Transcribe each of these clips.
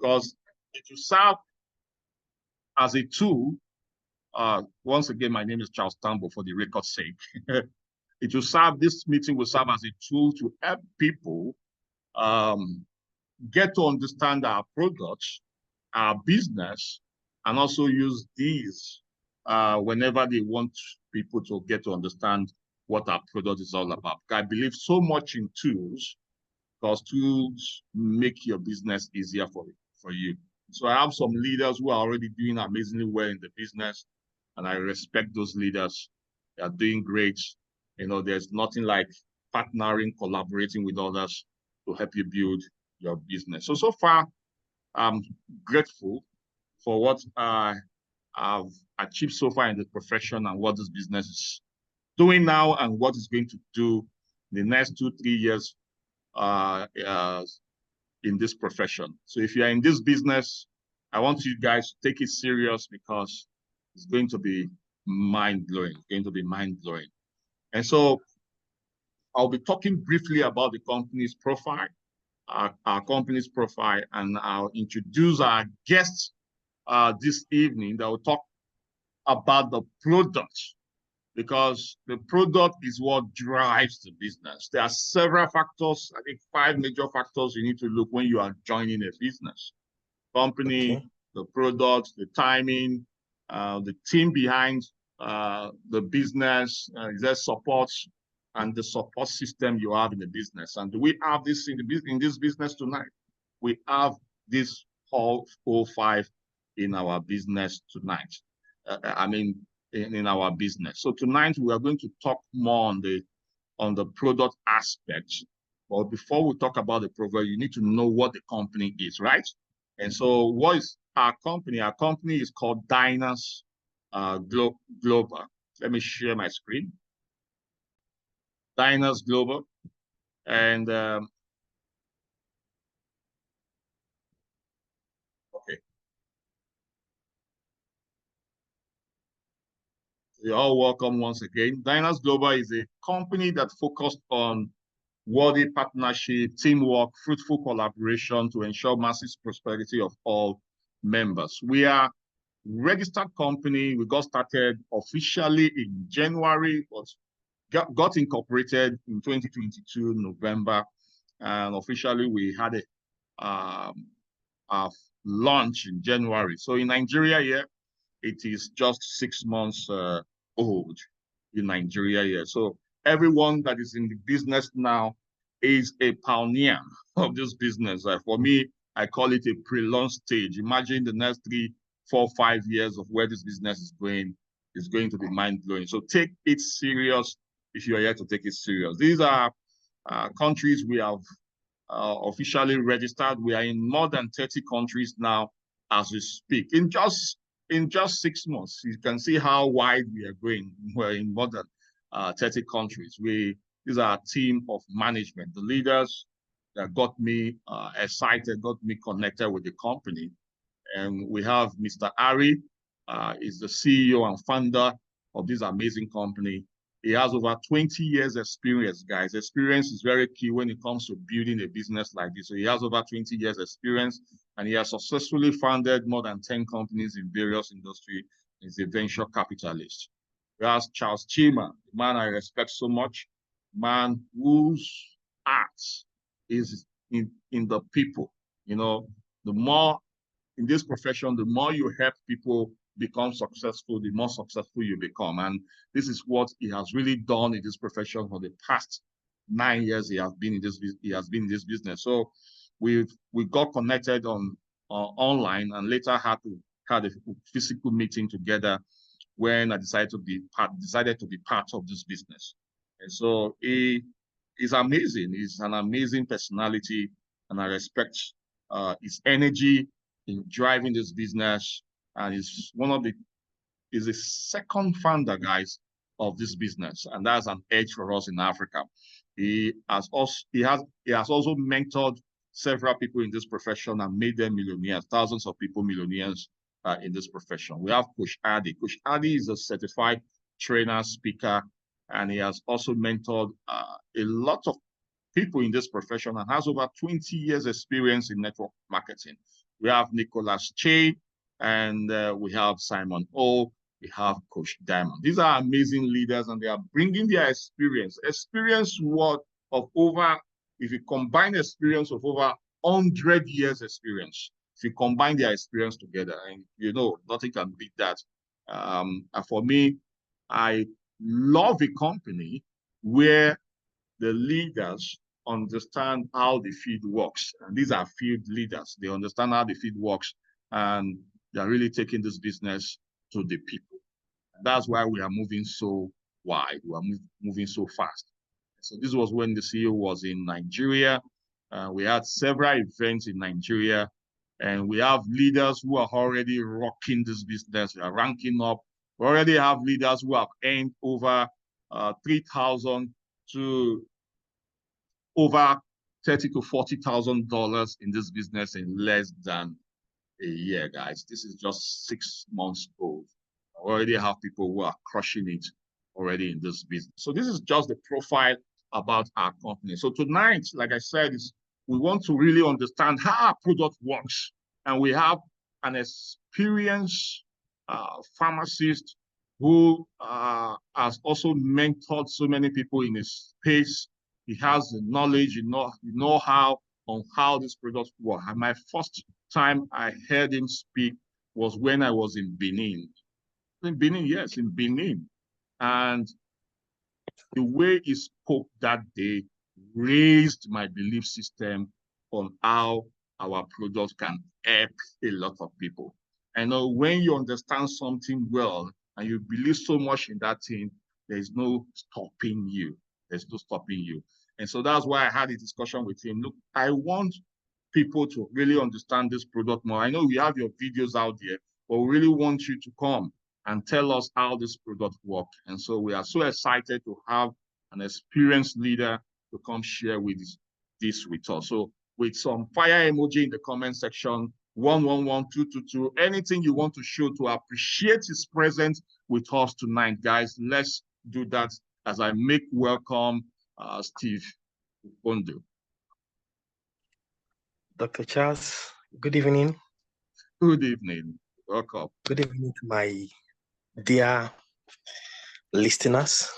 because it will serve as a tool. Once again, my name is Charles Tambo for the record's sake. It will serve, this meeting will serve as a tool to help people get to understand our products, our business, and also use these whenever they want people to get to understand what our product is all about. I believe so much in tools, because tools make your business easier for you. So I have some leaders who are already doing amazingly well in the business, and I respect those leaders. They are doing great. You know, there's nothing like partnering, collaborating with others to help you build your business. So far, I'm grateful for what I've achieved so far in the profession and what this business is doing now and what it's going to do in the next 2-3 years in this profession. So if you are in this business, I want you guys to take it serious, because it's going to be mind-blowing. It's going to be mind-blowing. And so I'll be talking briefly about the company's profile, our company's profile, and I'll introduce our guests this evening that will talk about the product, because the product is what drives the business. There are several factors, I think 5 major factors you need to look when you are joining a business. Company, the product, the timing, the team behind the business, their support, and the support system you have in the business. And do we have this in this business tonight? We have this all 5 in our business tonight. In our business. So tonight we are going to talk more on the product aspect. But before we talk about the product, you need to know what the company is, right? And so what is our company? Our company is called Dynace Global. Let me share my screen. Dynace Global. And you're all welcome once again. Dynace Global is a company that focused on worthy partnership, teamwork, fruitful collaboration to ensure massive prosperity of all members. We are a registered company. We got started officially in January, but got incorporated in 2022, November. And officially we had a launch in January. So in Nigeria here, it is just 6 months old in Nigeria here. So everyone that is in the business now is a pioneer of this business. For me, I call it a pre-launch stage. Imagine the next 3, 4, 5 years of where this business is going to be mind-blowing. So take it serious if you are here to take it serious. These are countries we have officially registered. We are in more than 30 countries now as we speak. In just 6 months, you can see how wide we are going. We're in more than 30 countries. These are a team of management, the leaders that got me excited, got me connected with the company. And we have Mr. Ari, is the CEO and founder of this amazing company. He has over 20 years experience, guys. Experience is very key when it comes to building a business like this. So he has over 20 years experience, and he has successfully founded more than 10 companies in various industries. He's a venture capitalist. We have Charles Chima, a man I respect so much, man whose heart is in the people. You know, the more in this profession, the more you help people become successful, the more successful you become. And this is what he has really done in this profession for the past 9 years. He has been in this business. So we got connected on online, and later had a physical meeting together when I decided to be part of this business. And so he is amazing. He's an amazing personality, and I respect his energy in driving this business. And he's the second founder, guys, of this business, and that's an edge for us in Africa. He has also mentored several people in this profession and made them millionaires, thousands of people millionaires in this profession. We have Coach Adi. Coach Adi is a certified trainer, speaker, and he has also mentored a lot of people in this profession and has over 20 years experience in network marketing. We have Nicholas Che, and we have Simon O, we have Coach Diamond. These are amazing leaders, and they are bringing their experience what of over, if you combine experience of over 100 years experience, if you combine their experience together, and you know, nothing can beat that. And for me, I love a company where the leaders understand how the field works. And these are field leaders. They understand how the field works, and they're really taking this business to the people. And that's why we are moving so wide. We are moving so fast. So this was when the CEO was in Nigeria. We had several events in Nigeria, and we have leaders who are already rocking this business. We are ranking up. We already have leaders who have earned over $3,000 to over $30,000 to $40,000 in this business in less than a year, guys. This is just 6 months old. I already have people who are crushing it already in this business. So this is just the profile about our company. So tonight, like I said, we want to really understand how our product works. And we have an experienced pharmacist who has also mentored so many people in his space. He has the knowledge, know-how on how this product works. And my first time I heard him speak was when I was in Benin. In Benin, yes, in Benin. And the way he spoke that day raised my belief system on how our product can help a lot of people. I know when you understand something well and you believe so much in that thing, there's no stopping you. There's no stopping you. And so that's why I had a discussion with him. Look, I want people to really understand this product more. I know we have your videos out there, but we really want you to come and tell us how this product works. And so we are so excited to have an experienced leader to come share with this with us. So with some fire emoji in the comment section, 111222, anything you want to show to appreciate his presence with us tonight, guys, let's do that as I make welcome Steve Ufondu. Dr. Charles, good evening. Good evening. Welcome. Good evening to my dear listeners.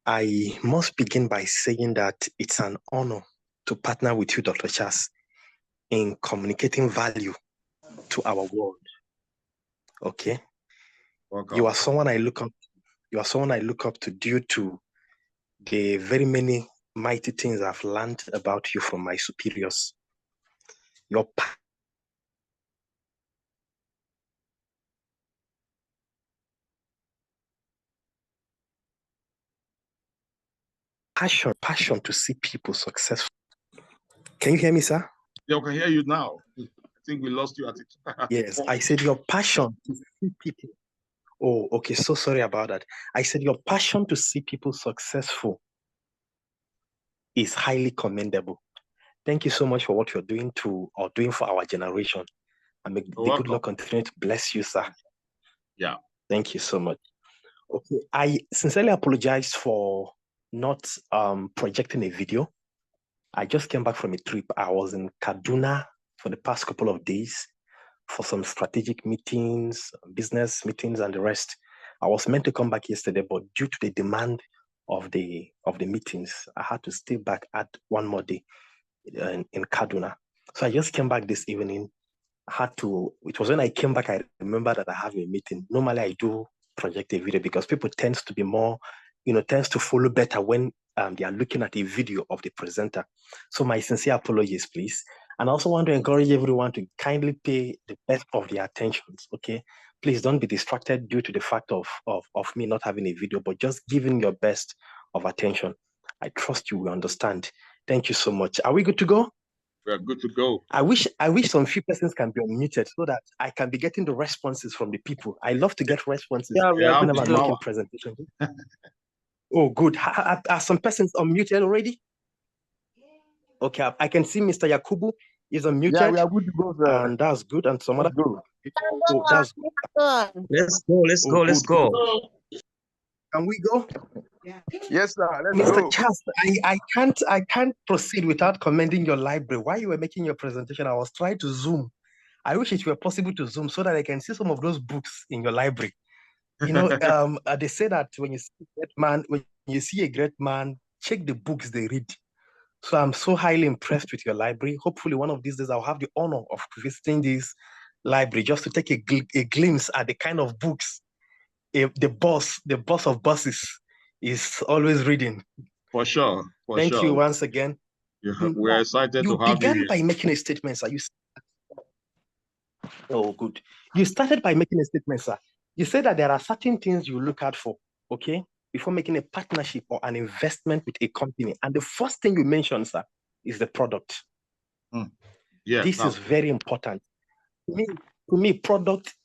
I must begin by saying that it's an honor to partner with you, Dr. Charles, in communicating value to our world. Okay. Welcome. You are someone I look up. You are someone I look up to due to the very many mighty things I've learned about you from my superiors. Your passion to see people successful. Can you hear me, sir? Yeah, I can hear you now. I think we lost you at it. Yes, I said your passion to see people. Oh, okay. So sorry about that. I said your passion to see people successful is highly commendable. Thank you so much for what you're doing doing for our generation. And may the good Lord continue to bless you, sir. Yeah. Thank you so much. Okay. I sincerely apologize for not projecting a video. I just came back from a trip. I was in Kaduna for the past couple of days for some strategic meetings, business meetings, and the rest. I was meant to come back yesterday, but due to the demand of the meetings, I had to stay back at one more day in Kaduna. So I just came back this evening. It was when I came back, I remember that I have a meeting. Normally I do project a video because people tends to be more, tends to follow better when they are looking at a video of the presenter. So my sincere apologies, please. And I also want to encourage everyone to kindly pay the best of their attentions, okay? Please don't be distracted due to the fact of me not having a video, but just giving your best of attention. I trust you will understand. Thank you so much. Are we good to go? We are good to go. I wish some few persons can be unmuted so that I can be getting the responses from the people. I love to get responses whenever I'm making presentations. Oh, good. Are some persons unmuted already? Okay, I can see Mr. Yakubu is unmuted. Yeah, we are good to go, sir. And that's good. And some other people. Go. Oh, that's good. Let's go. Can we go? Yes, sir. Let's Mr. go. Charles, I can't proceed without commending your library. While you were making your presentation, I was trying to zoom. I wish it were possible to zoom so that I can see some of those books in your library. You know, they say that when you see a great man, check the books they read. So I'm so highly impressed with your library. Hopefully, one of these days I'll have the honor of visiting this library just to take a glimpse at the kind of books the boss of bosses is always reading. For sure. Thank you once again. We're excited to have you began here. by making a statement, sir. Oh, good. You started by making a statement, sir. You said that there are certain things you look out for, okay, before making a partnership or an investment with a company. And the first thing you mentioned, sir, is the product. Yeah, this is very important. To me, product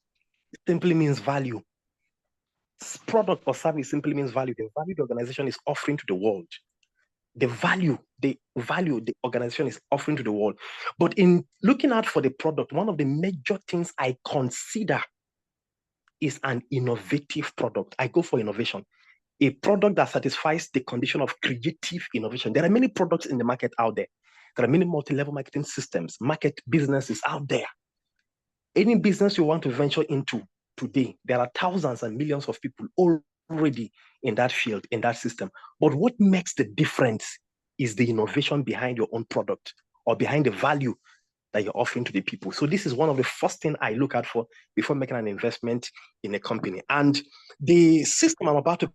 simply means value. Product or service simply means value. The value the organization is offering to the world. The value the organization is offering to the world. But in looking out for the product, one of the major things I consider is an innovative product. I go for innovation. A product that satisfies the condition of creative innovation. There are many products in the market out there. There are many multi-level marketing systems, market businesses out there. Any business you want to venture into today, there are thousands and millions of people already in that field, in that system. But what makes the difference is the innovation behind your own product or behind the value that you're offering to the people. So this is one of the first things I look out for before making an investment in a company. And the system I'm about to,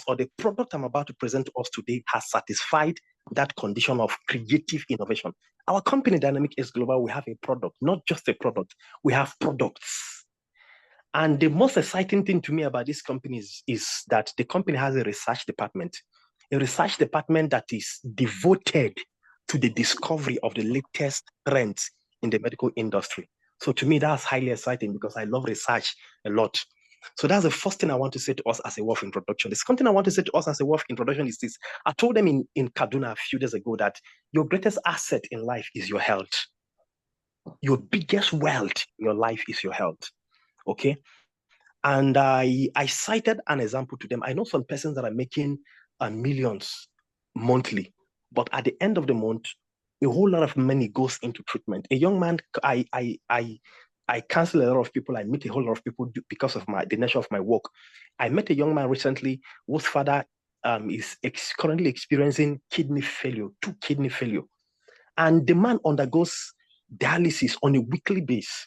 or the product I'm about to present to us today has satisfied that condition of creative innovation. Our company, Dynamic X Global, we have a product, not just a product, we have products. And the most exciting thing to me about this company is that the company has a research department that is devoted to the discovery of the latest trends in the medical industry. So to me, that's highly exciting because I love research a lot. So that's the first thing I want to say to us as a word of introduction. The second thing I want to say to us as a word of introduction is this. I told them in Kaduna a few days ago that your greatest asset in life is your health. Your biggest wealth in your life is your health. Okay? And I cited an example to them. I know some persons that are making millions monthly, but at the end of the month, a whole lot of money goes into treatment. A young man, I counsel a lot of people. I meet a whole lot of people because of the nature of my work. I met a young man recently whose father is currently experiencing kidney failure, 2 kidney failure. And the man undergoes dialysis on a weekly basis.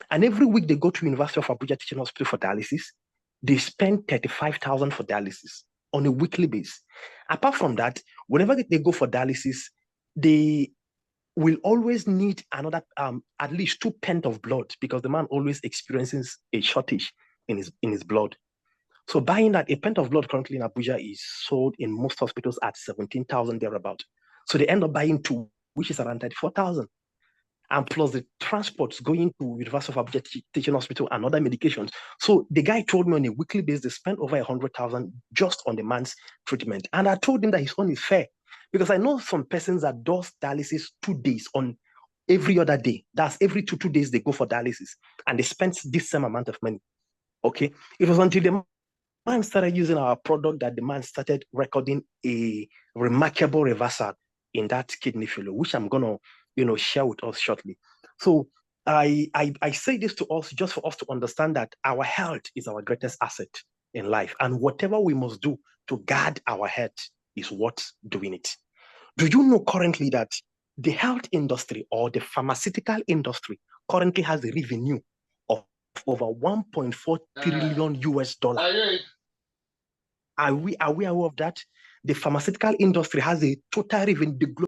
And every week they go to University of Abuja Teaching Hospital for dialysis. They spend 35,000 for dialysis on a weekly basis. Apart from that, whenever they go for dialysis, they will always need another at least 2 pints of blood because the man always experiences a shortage in his blood. So buying that, a pint of blood currently in Abuja is sold in most hospitals at 17,000 thereabout. So they end up buying 2, which is around 34,000. And plus the transports going to University of Abuja Teaching Hospital and other medications. So the guy told me on a weekly basis, they spend over 100,000 just on the man's treatment. And I told him that his own is fair because I know some persons that does dialysis 2 days on every other day. That's every 2 days they go for dialysis and they spend this same amount of money. Okay. It was until the man started using our product that the man started recording a remarkable reversal in that kidney failure, which I'm gonna share with us shortly. So I say this to us just for us to understand that our health is our greatest asset in life, and whatever we must do to guard our health is worth doing it. Do you know currently that the health industry or the pharmaceutical industry currently has a revenue of over $1.4 trillion US dollar? Are we aware of that? The pharmaceutical industry has a total revenue.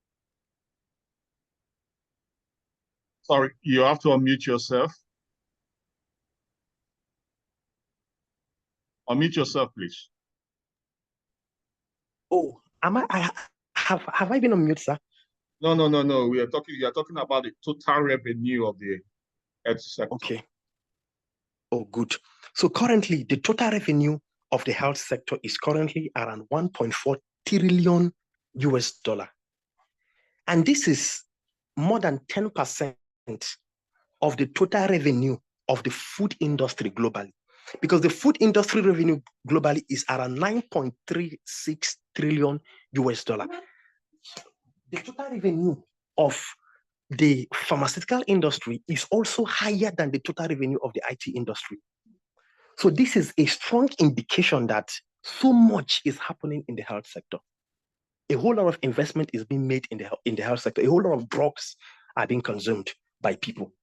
Sorry, you have to unmute yourself. Unmute yourself, please. Oh, have I been on mute, sir? No. We are talking about the total revenue of the health sector. Okay. Oh, good. So currently, the total revenue of the health sector is currently around $1.4 trillion US dollar. And this is more than 10% of the total revenue of the food industry globally. because the food industry revenue globally is around 9.36 trillion US dollar. The total revenue of the pharmaceutical industry is also higher than the total revenue of the IT industry. So this is a strong indication that so much is happening in the health sector. A whole lot of investment is being made in the health sector. A whole lot of drugs are being consumed by people.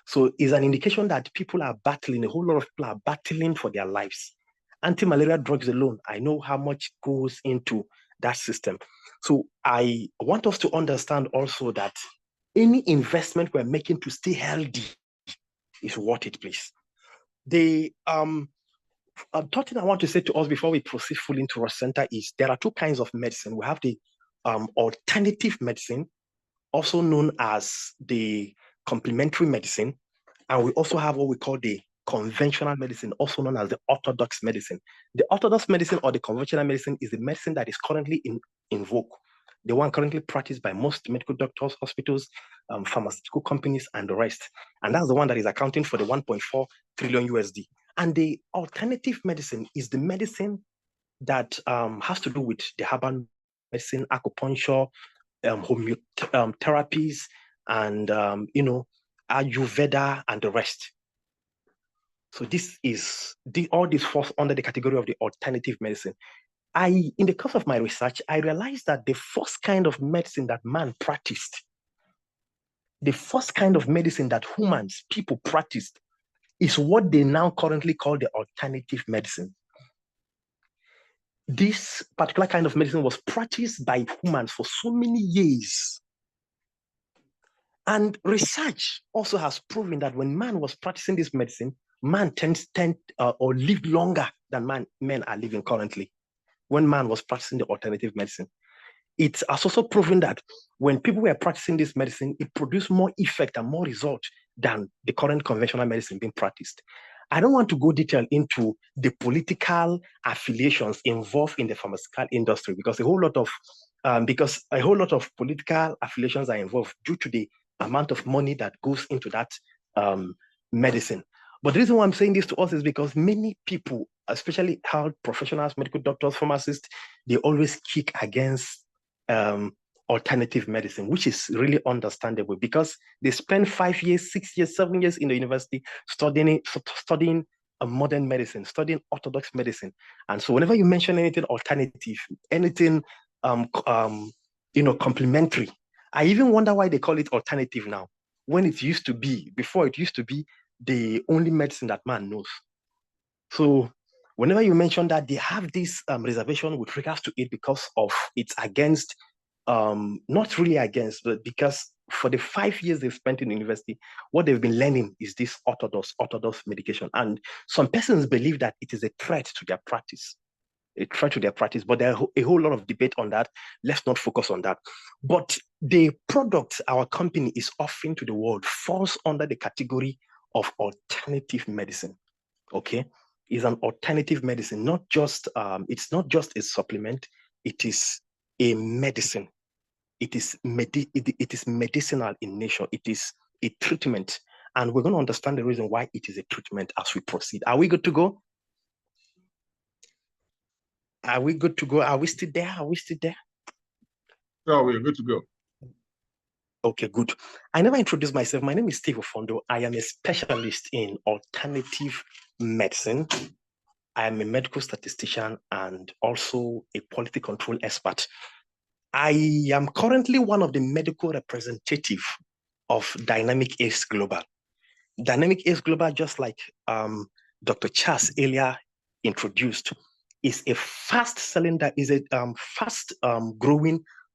So it's an indication that people are battling, a whole lot of people are battling for their lives. Anti-malaria drugs alone, I know how much goes into that system. So I want us to understand also that any investment we're making to stay healthy is worth it, please. The third thing I want to say to us before we proceed fully into ROCENTA is there are two kinds of medicine. We have the alternative medicine, also known as the complementary medicine, and we also have what we call the conventional medicine, also known as the orthodox medicine. The orthodox medicine or the conventional medicine is the medicine that is currently in vogue, the one currently practiced by most medical doctors, hospitals, pharmaceutical companies, and the rest. And that's the one that is accounting for the 1.4 trillion USD. And the alternative medicine is the medicine that has to do with the herbal medicine, acupuncture, homeotherapies, and Ayurveda and the rest. So this is all this falls under the category of the alternative medicine. In the course of my research, I realized that the first kind of medicine that man practiced, the first kind of medicine that people practiced, is what they now currently call the alternative medicine. This particular kind of medicine was practiced by humans for so many years. And research also has proven that when man was practicing this medicine, man lived longer than men are living currently. When man was practicing the alternative medicine, it has also proven that when people were practicing this medicine, it produced more effect and more result than the current conventional medicine being practiced. I don't want to go detail into the political affiliations involved in the pharmaceutical industry because a whole lot of political affiliations are involved due to the amount of money that goes into that medicine. But the reason why I'm saying this to us is because many people, especially health professionals, medical doctors, pharmacists, they always kick against alternative medicine, which is really understandable because they spend 5 years, 6 years, 7 years in the university studying a modern medicine, studying orthodox medicine. And so whenever you mention anything alternative, anything complementary, I even wonder why they call it alternative now, when before it used to be the only medicine that man knows. So whenever you mention that, they have this reservation with regards to it because of it's against, not really against, but because for the 5 years they've spent in university, what they've been learning is this orthodox medication. And some persons believe that it is a threat to their practice. But there are a whole lot of debate on that. Let's not focus on that. But the product our company is offering to the world falls under the category of alternative medicine. Okay, is an alternative medicine, not just it's not just a supplement, it is a medicine. It is medicinal in nature. It is a treatment, and we're going to understand the reason why it is a treatment as we proceed. Are we good to go? Are we good to go? Are we still there? So we're good to go. Okay, good. I never introduced myself. My name is Steve Ufondu. I am a specialist in alternative medicine. I am a medical statistician and also a quality control expert. I am currently one of the medical representatives of Dynamic Ace Global. Dynamic Ace Global, just like Dr. Charles earlier introduced, is a fast-growing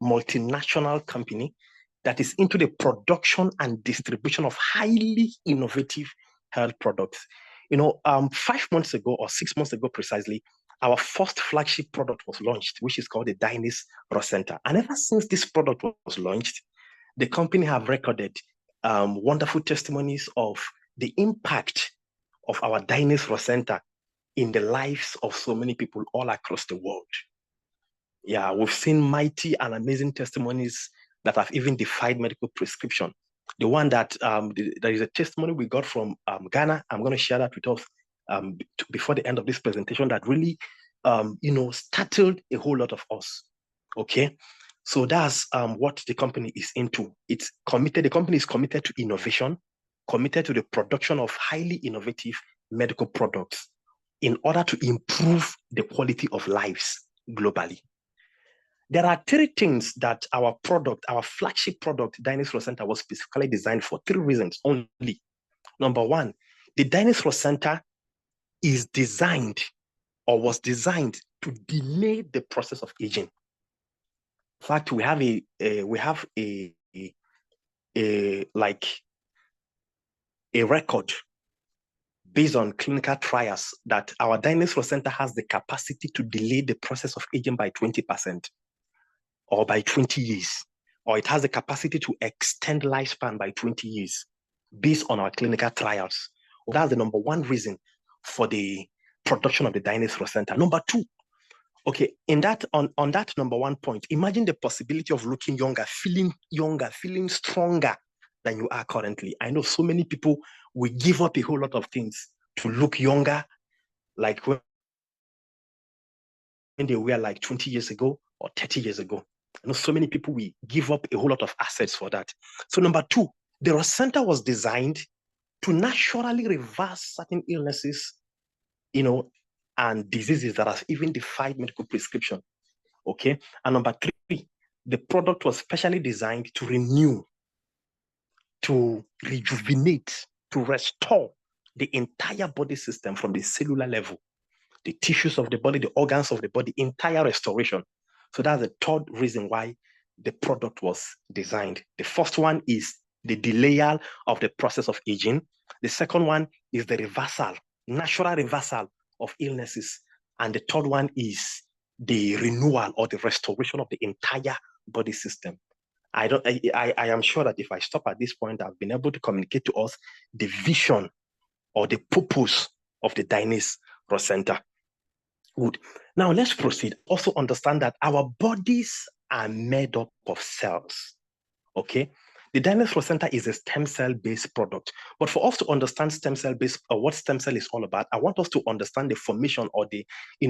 multinational company that is into the production and distribution of highly innovative health products. 5 months ago or 6 months ago precisely, our first flagship product was launched, which is called the Dynace ROCENTA. And ever since this product was launched, the company have recorded wonderful testimonies of the impact of our Dynace ROCENTA in the lives of so many people all across the world. Yeah, we've seen mighty and amazing testimonies that have even defied medical prescription. The one that there is a testimony we got from Ghana. I'm going to share that with us before the end of this presentation that really, startled a whole lot of us. Okay, so that's what the company is into. It's committed. The company is committed to innovation, committed to the production of highly innovative medical products in order to improve the quality of lives globally. There are three things that our product, our flagship product, Dynace ROCENTA, was specifically designed for. 3 reasons only. Number one, the Dynace ROCENTA is designed or was designed to delay the process of aging. In fact, we have a record based on clinical trials that our Dynace ROCENTA has the capacity to delay the process of aging by 20% or by 20 years, or it has the capacity to extend lifespan by 20 years based on our clinical trials. Well, that's the number one reason for the production of the Dynace ROCENTA. Number two, okay, on that number one point, imagine the possibility of looking younger, feeling stronger than you are currently. I know so many people will give up a whole lot of things to look younger, like when they were like 20 years ago or 30 years ago. I know so many people will give up a whole lot of assets for that. So number two, the ROCENTA was designed to naturally reverse certain illnesses, and diseases that have even defied medical prescription. Okay. And number three, the product was specially designed to renew, to rejuvenate, to restore the entire body system from the cellular level, the tissues of the body, the organs of the body, entire restoration. So that's the third reason why the product was designed. The first one is the delay of the process of aging. The second one is the reversal, natural reversal of illnesses. And the third one is the renewal or the restoration of the entire body system. I am sure that if I stop at this point, I've been able to communicate to us the vision or the purpose of the Dynace ROCENTA. Good. Now let's proceed. Also understand that our bodies are made up of cells. Okay. The Dynace ROCENTA is a stem cell based product. But for us to understand stem cell based or what stem cell is all about, I want us to understand the formation or the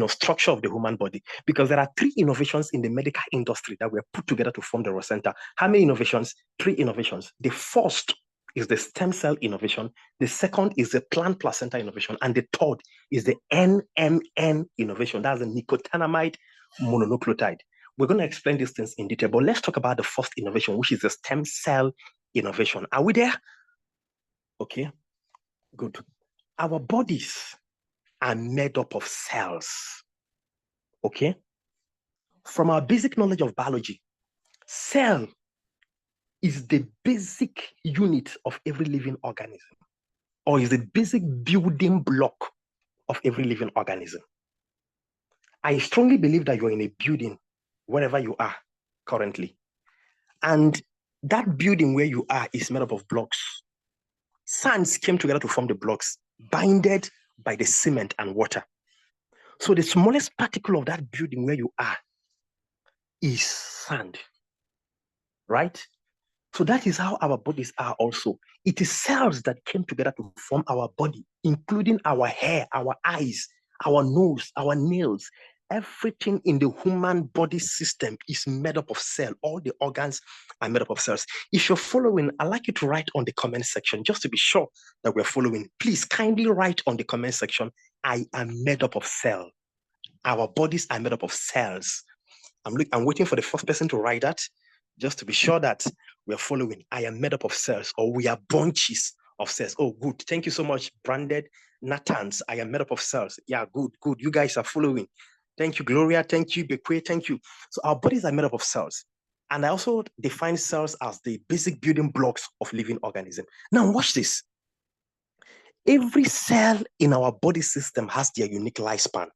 structure of the human body, because there are 3 innovations in the medical industry that were put together to form the ROCENTA. How many innovations? 3 innovations. The first is the stem cell innovation. The second is the plant placenta innovation. And the third is the NMN innovation. That's the Nicotinamide Mononucleotide. We're going to explain these things in detail, but let's talk about the first innovation, which is the stem cell innovation. Are we there? Okay, good. Our bodies are made up of cells. Okay? From our basic knowledge of biology, cell is the basic unit of every living organism, or is the basic building block of every living organism. I strongly believe that you're in a building wherever you are currently. And that building where you are is made up of blocks. Sands came together to form the blocks, binded by the cement and water. So the smallest particle of that building where you are is sand, right? So that is how our bodies are also. It is cells that came together to form our body, including our hair, our eyes, our nose, our nails. Everything in the human body system is made up of cells. All the organs are made up of cells. If you're following, I'd like you to write on the comment section, just to be sure that we're following. Please kindly write on the comment section, I am made up of cells. Our bodies are made up of cells. I'm waiting for the first person to write that, just to be sure that we're following. I am made up of cells, or we are bunches of cells. Oh, good. Thank you so much, Branded Nathans. I am made up of cells. Yeah, good. You guys are following. Thank you, Gloria. Thank you, Bekwe. Thank you. So our bodies are made up of cells. And I also define cells as the basic building blocks of living organism. Now watch this. Every cell in our body system has their unique lifespan.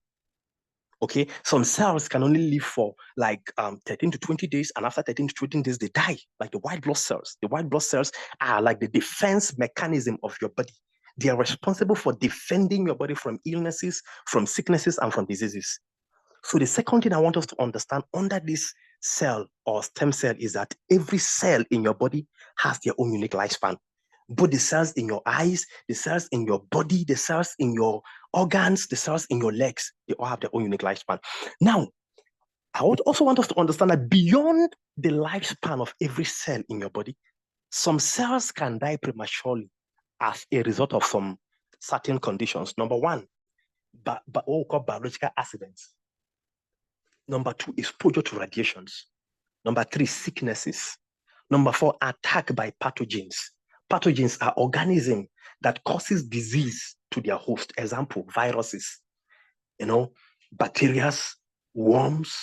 Okay, some cells can only live for like 13 to 20 days, and after 13 to 20 days, they die, like the white blood cells. The white blood cells are like the defense mechanism of your body. They are responsible for defending your body from illnesses, from sicknesses, and from diseases. So the second thing I want us to understand under this cell or stem cell is that every cell in your body has their own unique lifespan. both the cells in your eyes, the cells in your body, the cells in your organs, the cells in your legs, they all have their own unique lifespan. Now, I would also want us to understand that beyond the lifespan of every cell in your body, some cells can die prematurely as a result of some certain conditions. Number one, what we call biological accidents. Number two, exposure to radiations. Number three, sicknesses. Number four, attack by pathogens. Pathogens are organisms that causes disease to their host. Example, viruses, bacteria, worms,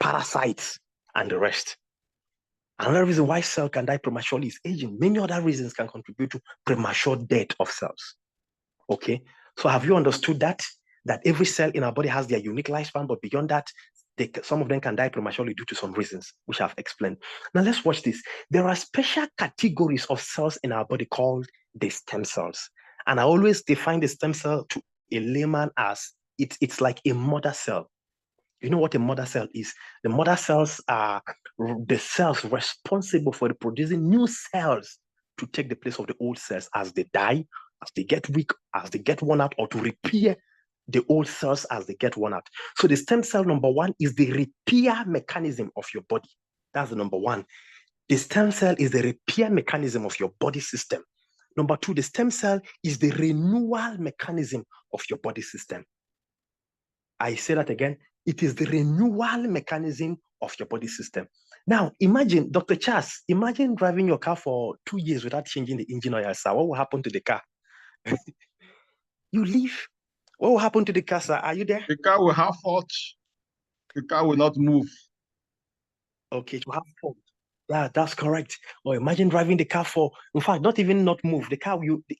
parasites, and the rest. Another reason why cell can die prematurely is aging. Many other reasons can contribute to premature death of cells. Okay, so have you understood that every cell in our body has their unique lifespan, but beyond that, some of them can die prematurely due to some reasons, which I've explained. Now let's watch this. There are special categories of cells in our body called the stem cells. And I always define the stem cell to a layman as it's like a mother cell. You know what a mother cell is? The mother cells are the cells responsible for producing new cells to take the place of the old cells as they die, as they get weak, as they get worn out, or to repair the old cells as they get worn out. So the stem cell, number one, is the repair mechanism of your body. That's the number one. The stem cell is the repair mechanism of your body system. Number two, the stem cell is the renewal mechanism of your body system. I say that again. It is the renewal mechanism of your body system. Now, imagine, Dr. Charles, imagine driving your car for 2 years without changing the engine oil, sir. What will happen to the car? You leave. What will happen to the car, sir? Are you there? The car will have fault. The car will not move. Okay, it will have fault. Yeah, that's correct. Or imagine driving the car for, in fact, not even not move. The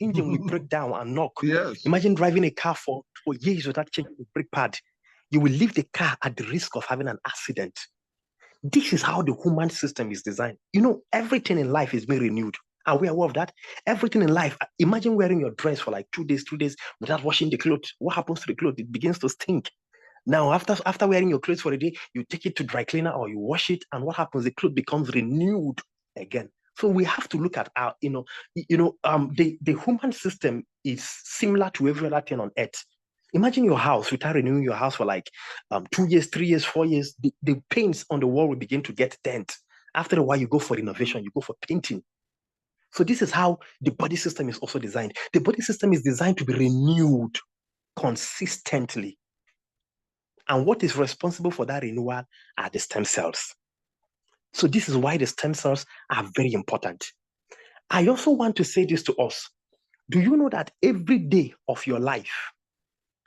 engine will break down and knock. Yes. Imagine driving a car for years without changing the brake pad. You will leave the car at the risk of having an accident. This is how the human system is designed. Everything in life is being renewed. Are we aware of that? Everything in life, imagine wearing your dress for like 2 days, 3 days without washing the clothes. What happens to the clothes? It begins to stink. Now, after wearing your clothes for a day, you take it to dry cleaner or you wash it, and what happens? The clothes becomes renewed again. So we have to look at our, the human system is similar to every other thing on earth. Imagine your house without renewing your house for like 2 years, 3 years, 4 years. The paints on the wall will begin to get dent. After a while, you go for renovation, you go for painting. So this is how the body system is also designed. The body system is designed to be renewed consistently. And what is responsible for that renewal are the stem cells. So this is why the stem cells are very important. I also want to say this to us. Do you know that every day of your life,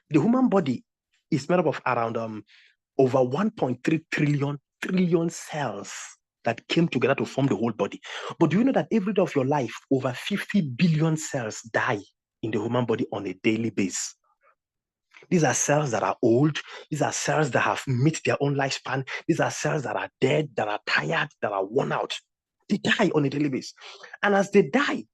the human body is made up of around over 1.3 trillion cells that came together to form the whole body. But do you know that every day of your life, over 50 billion cells die in the human body on a daily basis? These are cells that are old. These are cells that have met their own lifespan. These are cells that are dead, that are tired, that are worn out. They die on a daily basis. And as they die,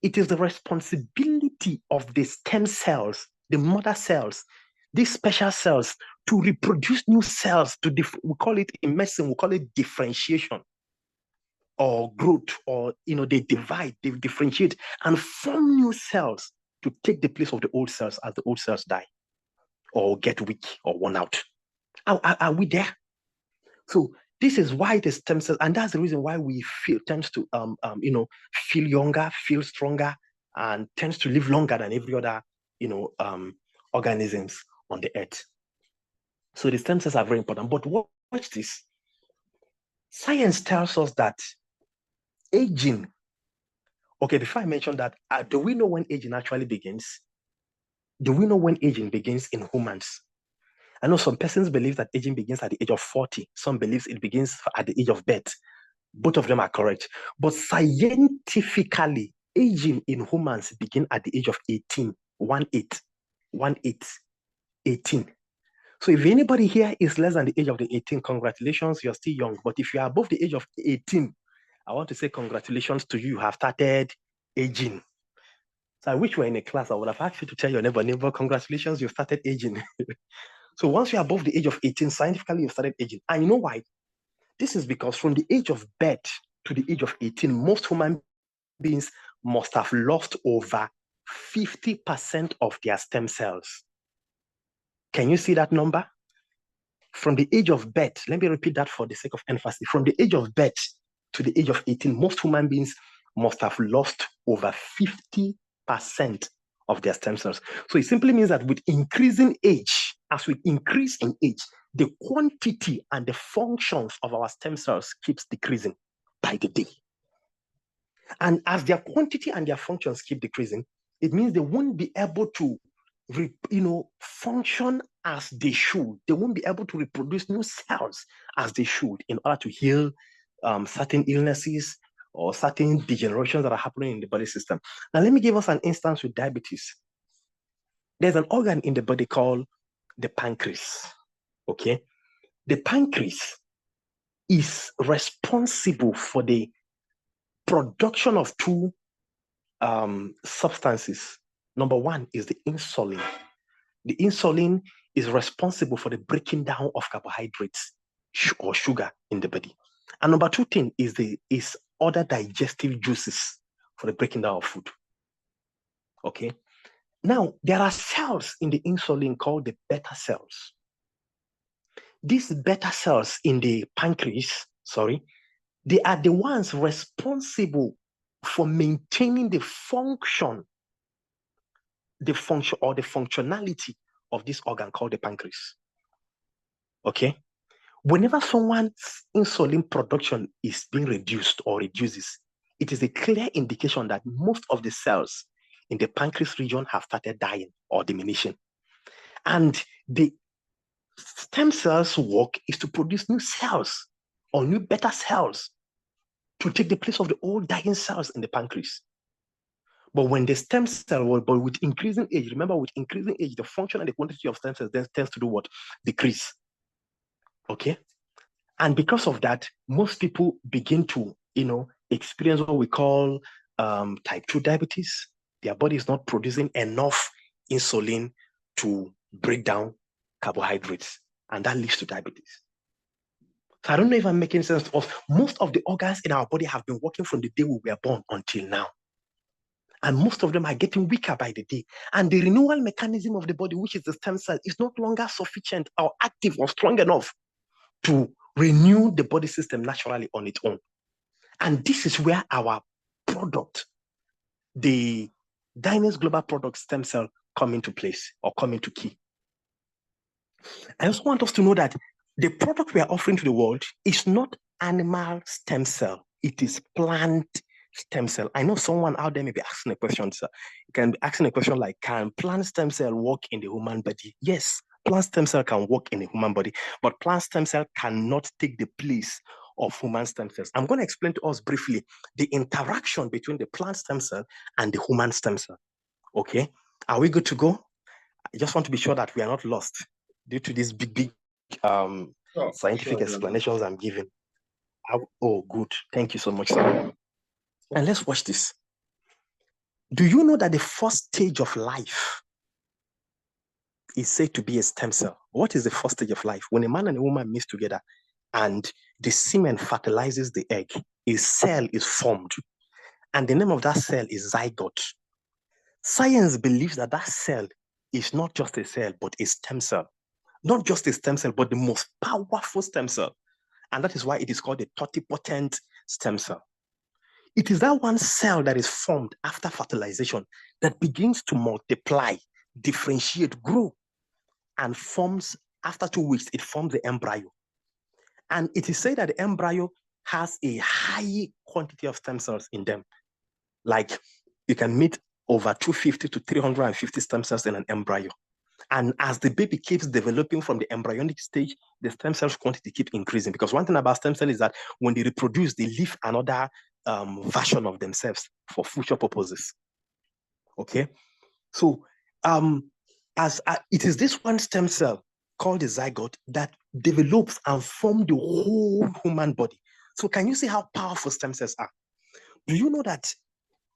it is the responsibility of the stem cells, the mother cells, these special cells, to reproduce new cells. We call it in medicine, we call it differentiation or growth, or they divide, they differentiate and form new cells to take the place of the old cells as the old cells die or get weak or worn out. Are we there? So this is why the stem cells, and that's the reason why we tends to feel younger, feel stronger, and tends to live longer than every other organisms on the earth. So the stem cells are very important. But watch this. Science tells us that aging. Okay, before I mention that, do we know when aging actually begins? Do we know when aging begins in humans? I know some persons believe that aging begins at the age of 40. Some believe it begins at the age of birth. Both of them are correct. But scientifically, aging in humans begins at the age of 18. 18. So if anybody here is less than the age of the 18, congratulations, you're still young. But if you are above the age of 18, I want to say congratulations to you. You have started aging. So I wish you were in a class. I would have asked you to tell your neighbor, congratulations, you've started aging. So once you're above the age of 18, scientifically, you've started aging. And you know why? This is because from the age of birth to the age of 18, most human beings must have lost over 50% of their stem cells. Can you see that number? From the age of birth, let me repeat that for the sake of emphasis. From the age of birth to the age of 18, most human beings must have lost over 50% of their stem cells. So it simply means that with increasing age, as we increase in age, the quantity and the functions of our stem cells keeps decreasing by the day. And as their quantity and their functions keep decreasing, it means they won't be able to function as they should. They won't be able to reproduce new cells as they should in order to heal certain illnesses or certain degenerations that are happening in the body system. Now, let me give us an instance with diabetes. There's an organ in the body called the pancreas, okay? The pancreas is responsible for the production of two substances. Number one is the insulin. The insulin is responsible for the breaking down of carbohydrates or sugar in the body. And number two thing is other digestive juices for the breaking down of food. Okay. Now, there are cells in the insulin called the beta cells. These beta cells in the pancreas, they are the ones responsible for maintaining the function or the functionality of this organ called the pancreas. Okay? Whenever someone's insulin production is being reduced or reduces, it is a clear indication that most of the cells in the pancreas region have started dying or diminishing. And the stem cells' work is to produce new cells or new beta cells to take the place of the old dying cells in the pancreas. But when the stem cell, but with increasing age, remember with increasing age, the function and the quantity of stem cells tends to do what? Decrease. Okay? And because of that, most people begin to, experience what we call type 2 diabetes. Their body is not producing enough insulin to break down carbohydrates, and that leads to diabetes. So I don't know if I'm making sense of most of the organs in our body have been working from the day we were born until now. And most of them are getting weaker by the day. And the renewal mechanism of the body, which is the stem cell, is not longer sufficient or active or strong enough to renew the body system naturally on its own. And this is where our product, the Dynace Global Product Stem Cell, come into place or come into key. I also want us to know that the product we are offering to the world is not animal stem cell. It is plant stem cell. I know someone out there may be asking a question, sir. You can be asking a question like, can plant stem cell work in the human body? Yes, plant stem cell can work in the human body, but plant stem cell cannot take the place of human stem cells. I'm going to explain to us briefly the interaction between the plant stem cell and the human stem cell. Okay, are we good to go? I just want to be sure that we are not lost due to these big scientific explanations I'm giving. Oh, good. Thank you so much, sir. And let's watch this. Do you know that the first stage of life is said to be a stem cell? What is the first stage of life? When a man and a woman meet together and the semen fertilizes the egg, a cell is formed. And the name of that cell is zygote. Science believes that that cell is not just a cell, but a stem cell. Not just a stem cell, but the most powerful stem cell. And that is why it is called a totipotent stem cell. It is that one cell that is formed after fertilization that begins to multiply, differentiate, grow, and forms, after 2 weeks, it forms the embryo. And it is said that the embryo has a high quantity of stem cells in them. Like you can meet over 250 to 350 stem cells in an embryo. And as the baby keeps developing from the embryonic stage, the stem cells quantity keeps increasing. Because one thing about stem cells is that when they reproduce, they leave another version of themselves for future purposes. Okay? So it is this one stem cell called the zygote that develops and forms the whole human body. So can you see how powerful stem cells are? Do you know that?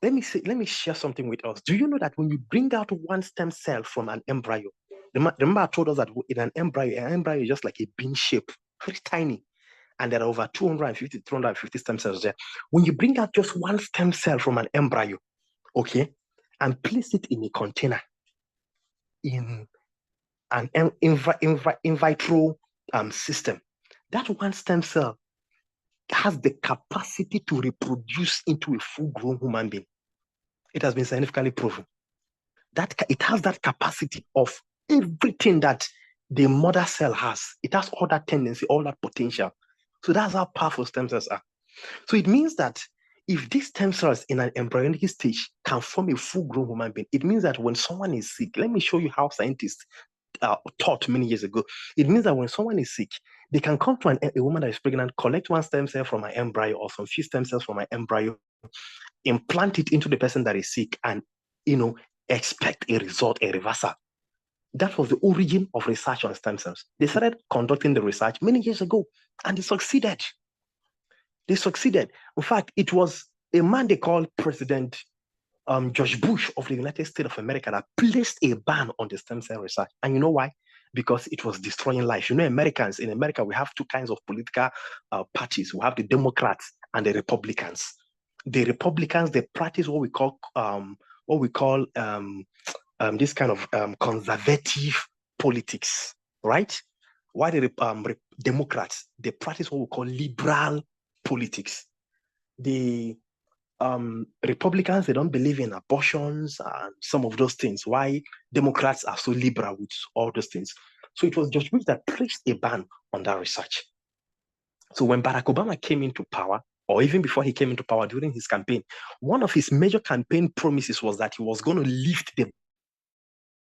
Let me share something with us. Do you know that when you bring out one stem cell from an embryo, remember I told us that in an embryo is just like a bean shape, very tiny. and there are over 250, 350 stem cells there. When you bring out just one stem cell from an embryo, okay, and place it in a container in an in vitro system, that one stem cell has the capacity to reproduce into a full-grown human being. It has been scientifically proven that it has that capacity of everything that the mother cell has. It has all that tendency, all that potential. So that's how powerful stem cells are. So it means that if these stem cells in an embryonic stage can form a full-grown human being, it means that when someone is sick, let me show you how scientists taught many years ago. It means that when someone is sick, they can come to a woman that is pregnant, collect one stem cell from an embryo or some few stem cells from an embryo, implant it into the person that is sick, and expect a result, a reversal. That was the origin of research on stem cells. They started conducting the research many years ago, and they succeeded. They succeeded. In fact, it was a man they called President George Bush of the United States of America that placed a ban on the stem cell research. And you know why? Because it was destroying life. In America, we have two kinds of political parties. We have the Democrats and the Republicans. The Republicans, they practice what we call this kind of conservative politics, right? While the Democrats, they practice what we call liberal politics. The Republicans, they don't believe in abortions and some of those things. Why Democrats are so liberal with all those things. So it was George Bush that placed a ban on that research. So when Barack Obama came into power, or even before he came into power during his campaign, one of his major campaign promises was that he was going to lift the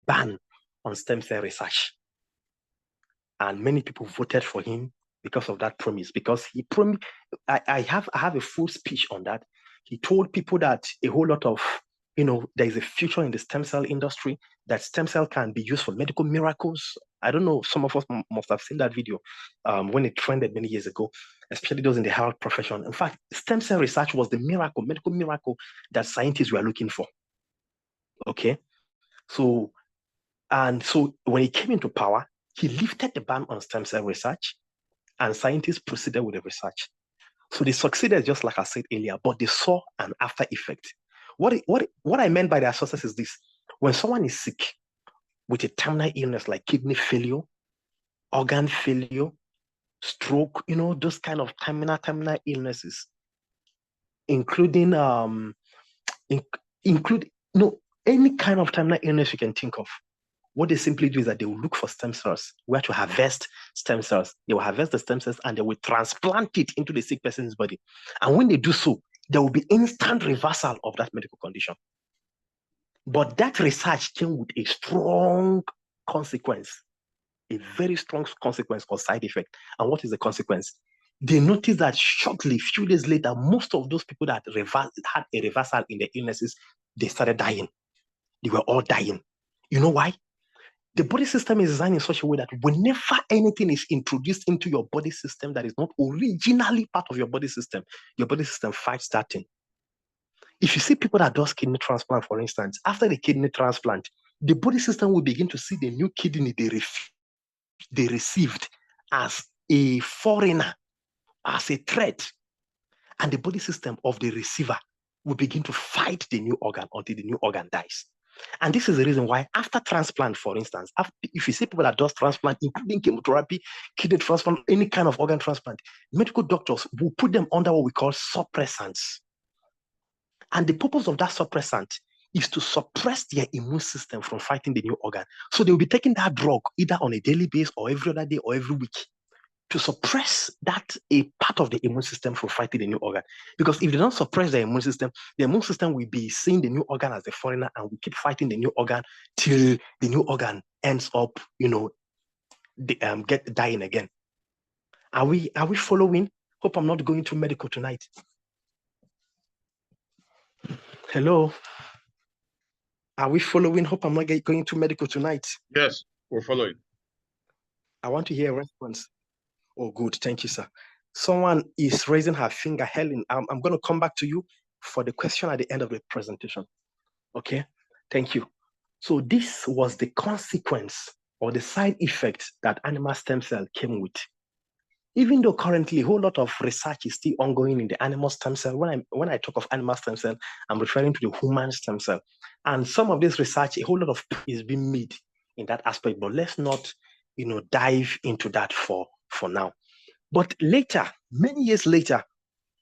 ban on stem cell research. And many people voted for him because of that promise, because he promised. I have a full speech on that. He told people that a whole lot of, there is a future in the stem cell industry, that stem cell can be used for medical miracles. I don't know, some of us must have seen that video when it trended many years ago, especially those in the health profession. In fact, stem cell research was the medical miracle that scientists were looking for. Okay. So when he came into power, he lifted the ban on stem cell research, and scientists proceeded with the research. So they succeeded, just like I said earlier, but they saw an after effect. What I meant by their success is this: when someone is sick with a terminal illness like kidney failure, organ failure, stroke, those kind of terminal illnesses, including any kind of terminal illness you can think of. What they simply do is that they will look for stem cells, where to harvest stem cells. They will harvest the stem cells and they will transplant it into the sick person's body. And when they do so, there will be instant reversal of that medical condition. But that research came with a strong consequence, a very strong consequence or side effect. And what is the consequence? They noticed that shortly, a few days later, most of those people that had a reversal in their illnesses, they started dying. They were all dying. You know why? The body system is designed in such a way that whenever anything is introduced into your body system that is not originally part of your body system fights that thing. If you see people that does kidney transplant, for instance, after the kidney transplant, the body system will begin to see the new kidney they received as a foreigner, as a threat. And the body system of the receiver will begin to fight the new organ until the new organ dies. And this is the reason why after transplant, for instance, if you see people that does transplant, including chemotherapy, kidney transplant, any kind of organ transplant, medical doctors will put them under what we call suppressants. And the purpose of that suppressant is to suppress their immune system from fighting the new organ. So they will be taking that drug either on a daily basis or every other day or every week to suppress that a part of the immune system from fighting the new organ. Because if they don't suppress the immune system will be seeing the new organ as a foreigner and will keep fighting the new organ till the new organ ends up, get dying again. Are we following? Hope I'm not going to medical tonight. Hello? Are we following? Hope I'm not going to medical tonight. Yes, we're following. I want to hear a response. Oh, good. Thank you, sir. Someone is raising her finger. Helen, I'm going to come back to you for the question at the end of the presentation. Okay? Thank you. So this was the consequence or the side effect that animal stem cell came with. Even though currently a whole lot of research is still ongoing in the animal stem cell, when I talk of animal stem cell, I'm referring to the human stem cell. And some of this research, a whole lot of is being made in that aspect, but let's not, dive into that for now. But later, many years later,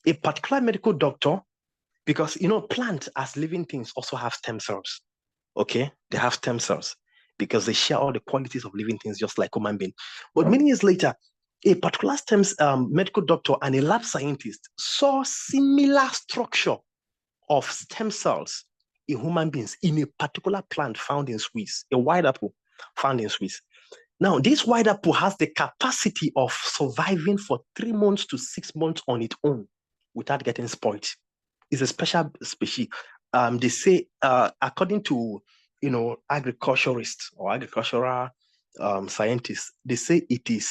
a particular medical doctor, because, plants as living things also have stem cells, okay? They have stem cells because they share all the qualities of living things just like human beings. But many years later, a particular medical doctor and a lab scientist saw similar structure of stem cells in human beings in a particular plant found in Swiss, a white apple found in Swiss. Now, this white apple has the capacity of surviving for 3 months to 6 months on its own without getting spoiled. It's a special species. They say, according to agriculturists or agricultural scientists, they say it is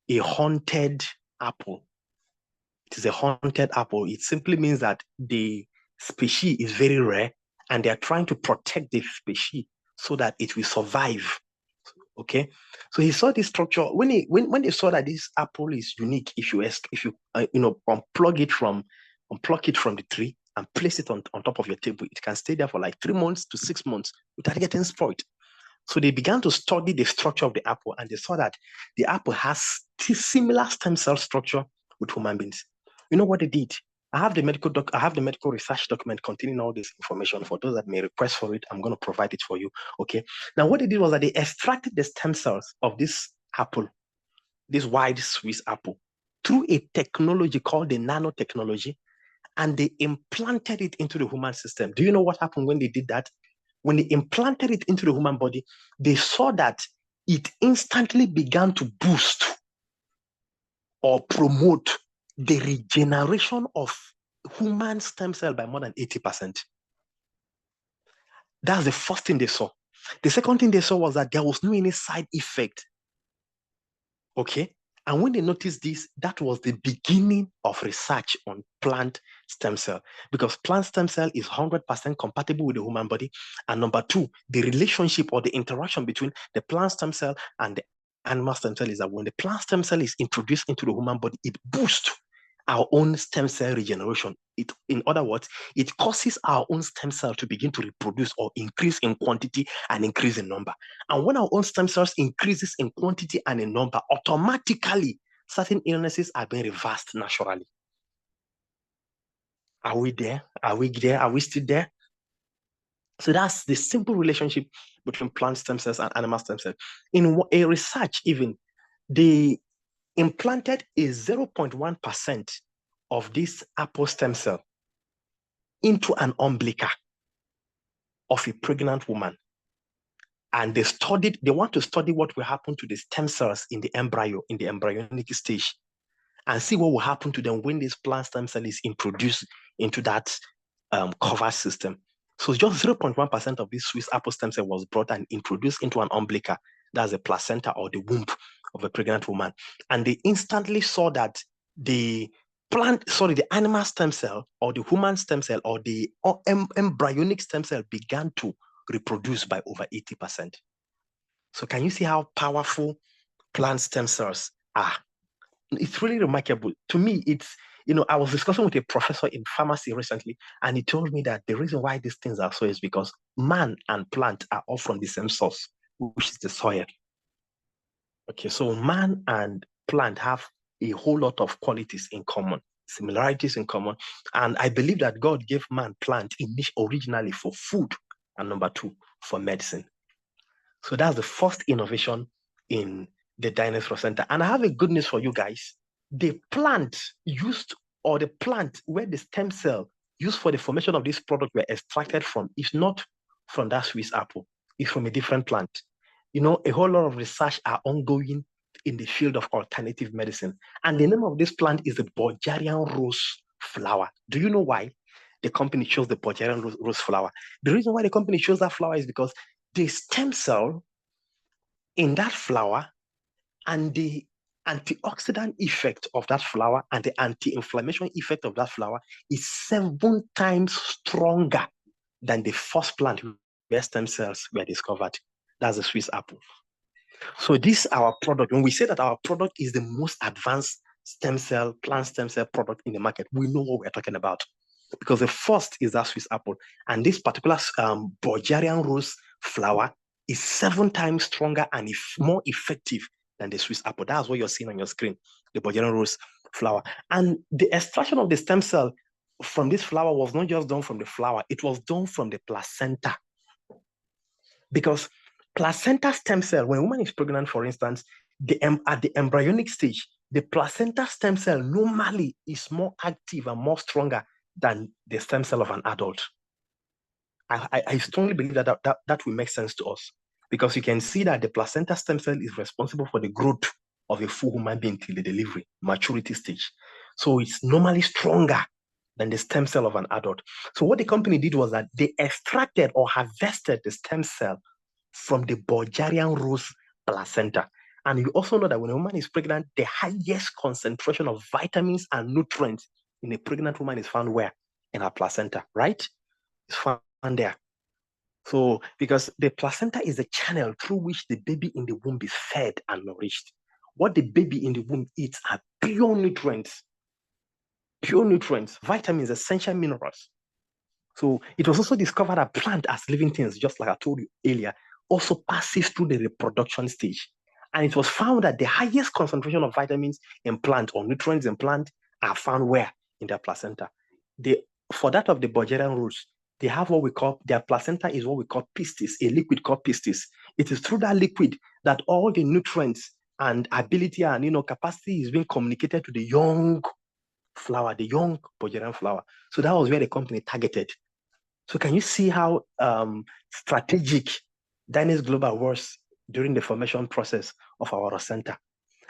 a haunted apple. It is a haunted apple. It simply means that the species is very rare and they are trying to protect the species so that it will survive. Okay, so he saw this structure when they saw that this apple is unique. If you unplug it from the tree and place it on top of your table, it can stay there for like 3 months to 6 months without getting spoiled. So they began to study the structure of the apple, and they saw that the apple has similar stem cell structure with human beings. You know what they did? I have the medical research document containing all this information. For those that may request for it, I'm going to provide it for you. Okay. Now, what they did was that they extracted the stem cells of this apple, this white Swiss apple, through a technology called the nanotechnology, and they implanted it into the human system. Do you know what happened when they did that? When they implanted it into the human body, they saw that it instantly began to boost or promote the regeneration of human stem cell by more than 80%. That's the first thing they saw. The second thing they saw was that there was no any side effect. Okay? And when they noticed this, that was the beginning of research on plant stem cell, because plant stem cell is 100% compatible with the human body. And number two, the relationship or the interaction between the plant stem cell and the animal stem cell is that when the plant stem cell is introduced into the human body, it boosts our own stem cell regeneration. In other words, it causes our own stem cell to begin to reproduce or increase in quantity and increase in number. And when our own stem cells increases in quantity and in number, automatically certain illnesses are being reversed naturally. Are we there? Are we there? Are we still there? So that's the simple relationship between plant stem cells and animal stem cells. In a research even, they implanted a 0.1% of this apple stem cell into an umbilical of a pregnant woman. And they want to study what will happen to the stem cells in the embryo, in the embryonic stage, and see what will happen to them when this plant stem cell is introduced into that cover system. So just 0.1% of this Swiss apple stem cell was brought and introduced into an umbilical, that's the placenta or the womb of a pregnant woman. And they instantly saw that the animal stem cell or the human stem cell or the embryonic stem cell began to reproduce by over 80%. So can you see how powerful plant stem cells are? It's really remarkable. To me, it's, I was discussing with a professor in pharmacy recently, and he told me that the reason why these things are so is because man and plant are all from the same source, which is the soil. Okay, so man and plant have a whole lot of qualities in common, similarities in common. And I believe that God gave man plant originally for food, and number two, for medicine. So that's the first innovation in the Dynace ROCENTA. And I have a good news for you guys. The plant where the stem cell used for the formation of this product were extracted from is not from that Swiss apple. It's from a different plant. A whole lot of research are ongoing in the field of alternative medicine. And the name of this plant is the Bulgarian Rose flower. Do you know why the company chose the Bulgarian Rose flower? The reason why the company chose that flower is because the stem cell in that flower and the antioxidant effect of that flower and the anti-inflammation effect of that flower is 7 times stronger than the first plant where stem cells were discovered. That's the Swiss apple. So this our product. When we say that our product is the most advanced stem cell, plant stem cell product in the market, we know what we're talking about. Because the first is that Swiss apple. And this particular Bulgarian Rose flower is 7 times stronger and more effective than the Swiss apple. That's what you're seeing on your screen, the Bulgarian Rose flower. And the extraction of the stem cell from this flower was not just done from the flower, it was done from the placenta. Because placenta stem cell, when a woman is pregnant, for instance, at the embryonic stage, the placenta stem cell normally is more active and more stronger than the stem cell of an adult. I strongly believe that will make sense to us, because you can see that the placenta stem cell is responsible for the growth of a full human being till the delivery, maturity stage. So it's normally stronger than the stem cell of an adult. So what the company did was that they extracted or harvested the stem cell from the Bulgarian Rose placenta. And you also know that when a woman is pregnant, the highest concentration of vitamins and nutrients in a pregnant woman is found where? In her placenta, right? It's found there. So, because the placenta is the channel through which the baby in the womb is fed and nourished. What the baby in the womb eats are pure nutrients, vitamins, essential minerals. So it was also discovered that plant as living things, just like I told you earlier, also passes through the reproduction stage. And it was found that the highest concentration of vitamins in plant or nutrients in plant are found where? In their placenta. For that of the Bulgarian Rose, they have what we call, their placenta is what we call pistis, a liquid called pistis. It is through that liquid that all the nutrients and ability and capacity is being communicated to the young flower, the young Bulgarian flower. So that was where the company targeted. So can you see how strategic Dynace Global was during the formation process of our ROCENTA?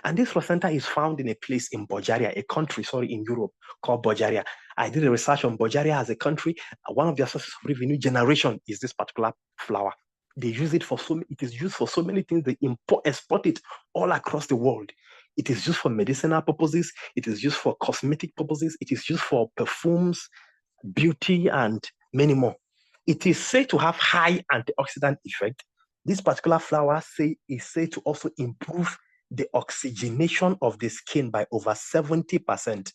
And this ROCENTA is found in a place in Bulgaria, a country, in Europe called Bulgaria. I did a research on Bulgaria as a country. One of their sources of revenue generation is this particular flower. They use it for it is used for so many things. They export it all across the world. It is used for medicinal purposes. It is used for cosmetic purposes. It is used for perfumes, beauty, and many more. It is said to have high antioxidant effect. This particular flower is said to also improve the oxygenation of the skin by over 70%.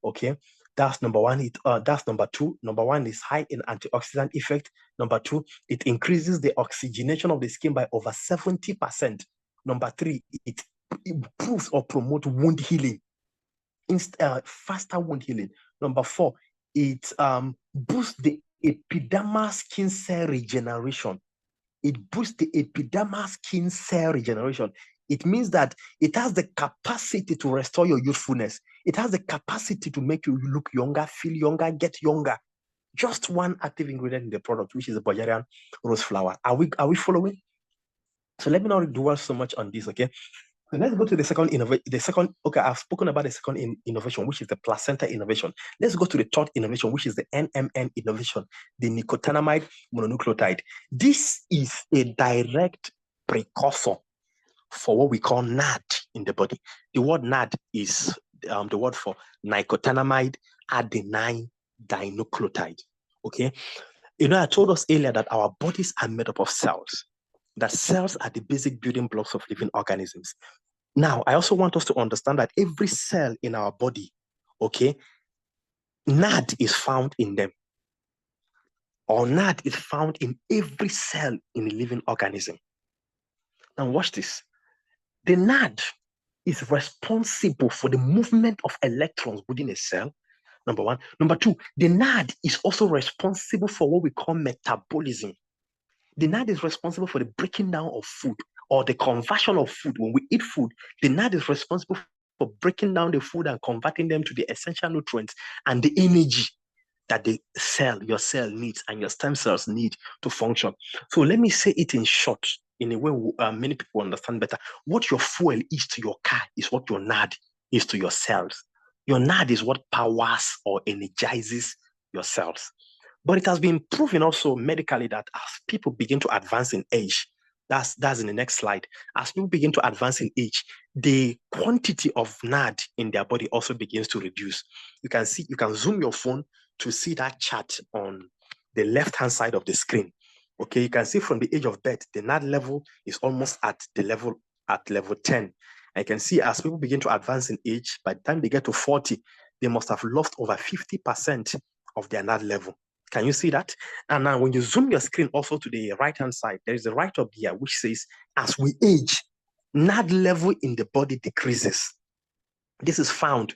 Okay, that's number one. That's number two. Number one is high in antioxidant effect. Number two, it increases the oxygenation of the skin by over 70%. Number three, it improves or promotes wound healing, faster wound healing. Number four, it boosts the epidermal skin cell regeneration. It boosts the epidermal skin cell regeneration. It means that it has the capacity to restore your youthfulness. It has the capacity to make you look younger, feel younger, get younger. Just one active ingredient in the product, which is the Bulgarian Rose flower. Are we following? So let me not dwell so much on this, okay? So let's go to the second innovation. I've spoken about the second innovation, which is the placenta innovation. Let's go to the third innovation, which is the NMN innovation, the Nicotinamide Mononucleotide. This is a direct precursor for what we call NAD in the body. The word NAD is the word for nicotinamide adenine dinucleotide. Okay, I told us earlier that our bodies are made up of cells. That cells are the basic building blocks of living organisms. Now, I also want us to understand that every cell in our body, okay, NAD is found in them. Or NAD is found in every cell in a living organism. Now, watch this. The NAD is responsible for the movement of electrons within a cell, number one. Number two, the NAD is also responsible for what we call metabolism. The NAD is responsible for the breaking down of food or the conversion of food. When we eat food, the NAD is responsible for breaking down the food and converting them to the essential nutrients and the energy that your cell needs and your stem cells need to function. So let me say it in short, in a way many people understand better. What your fuel is to your car is what your NAD is to your cells. Your NAD is what powers or energizes your cells. But it has been proven also medically that as people begin to advance in age, that's in the next slide. As people begin to advance in age, the quantity of NAD in their body also begins to reduce. You can zoom your phone to see that chart on the left-hand side of the screen. Okay, you can see from the age of birth, the NAD level is almost at level 10. I can see as people begin to advance in age, by the time they get to 40, they must have lost over 50% of their NAD level. Can you see that? And now when you zoom your screen also to the right-hand side, there is a write-up here which says, as we age, NAD level in the body decreases. This is found,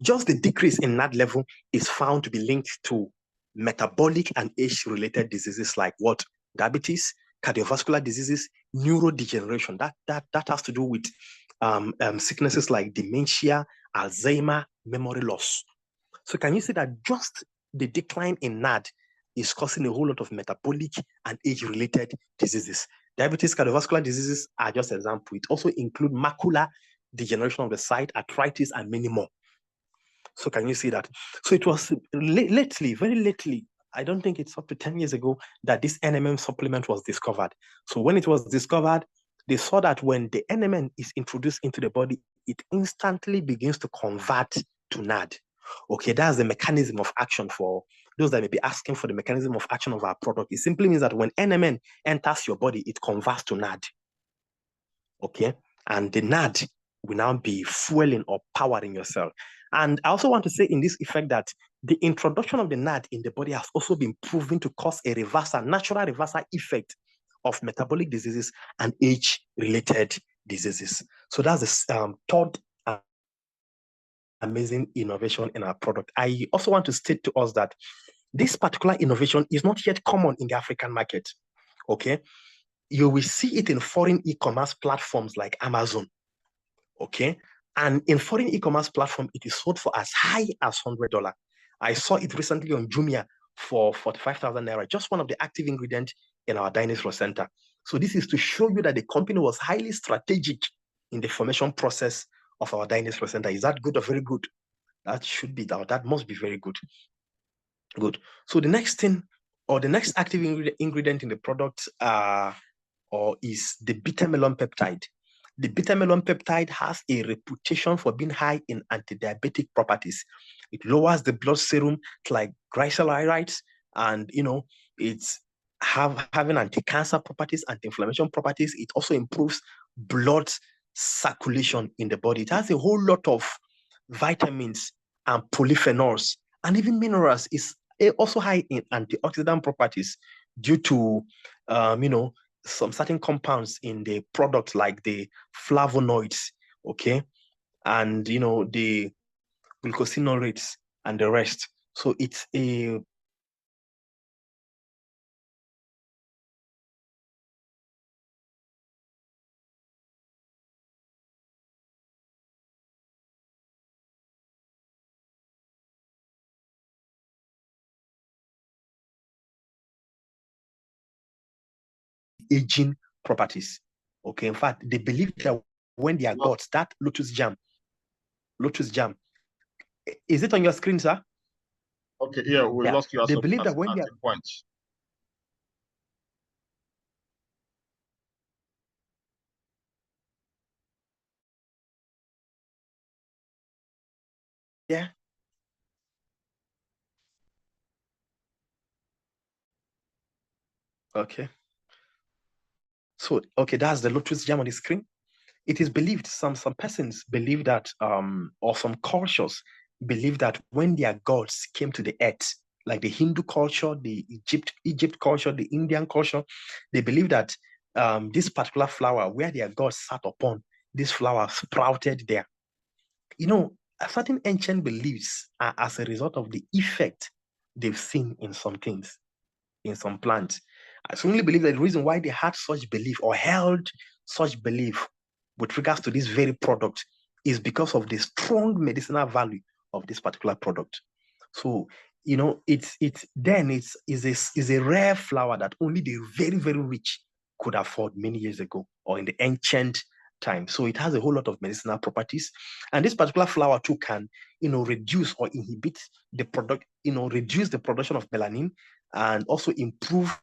just the decrease in NAD level is found to be linked to metabolic and age-related diseases like what? Diabetes, cardiovascular diseases, neurodegeneration. That has to do with sicknesses like dementia, Alzheimer, memory loss. So can you see that just the decline in NAD is causing a whole lot of metabolic and age-related diseases? Diabetes, cardiovascular diseases are just examples. It also includes macular degeneration of the sight, arthritis, and many more. So can you see that? So it was lately, very lately, I don't think it's up to 10 years ago that this NMN supplement was discovered. So when it was discovered, they saw that when the NMN is introduced into the body, it instantly begins to convert to NAD. Okay, that's the mechanism of action for those that may be asking for the mechanism of action of our product. It simply means that when NMN enters your body, it converts to NAD. Okay, and the NAD will now be fueling or powering your cell. And I also want to say in this effect that the introduction of the NAD in the body has also been proven to cause a natural reversal effect of metabolic diseases and age-related diseases. So that's the third amazing innovation in our product. I also want to state to us that this particular innovation is not yet common in the African market. Okay, you will see it in foreign e-commerce platforms like Amazon. Okay, and in foreign e-commerce platform, it is sold for as high as $100. I saw it recently on Jumia for 45,000 naira, just one of the active ingredients in our Dynace ROCENTA. So this is to show you that the company was highly strategic in the formation process of our Dynace ROCENTA. Is that good or very good? That should be, that must be very good. Good. So the next thing, or the next active ingredient in the product is the beta-melon peptide. The beta-melon peptide has a reputation for being high in anti-diabetic properties. It lowers the blood serum triglycerides, and it's having anti-cancer properties, anti-inflammation properties. It also improves blood circulation in the body. It has a whole lot of vitamins and polyphenols and even minerals. It's also high in antioxidant properties due to some certain compounds in the product like the flavonoids, okay, and the glucosinolates and the rest. So it's a aging properties. Okay, in fact, they believe that when they are got that Lotus jam, is it on your screen, sir? Okay, yeah, we lost you. They believe that when they are points. Yeah. Okay. So, okay, that's the Lotus jam on the screen. It is believed, some persons believe that, or some cultures believe that when their gods came to the earth, like the Hindu culture, the Egypt culture, the Indian culture, they believe that this particular flower, where their gods sat upon, this flower sprouted there. Certain ancient beliefs are as a result of the effect they've seen in some things, in some plants. I strongly believe that the reason why they had such belief or held such belief with regards to this very product is because of the strong medicinal value of this particular product. So, it's a rare flower that only the very, very rich could afford many years ago or in the ancient time. So it has a whole lot of medicinal properties. And this particular flower too can, reduce or inhibit the product, reduce the production of melanin and also improve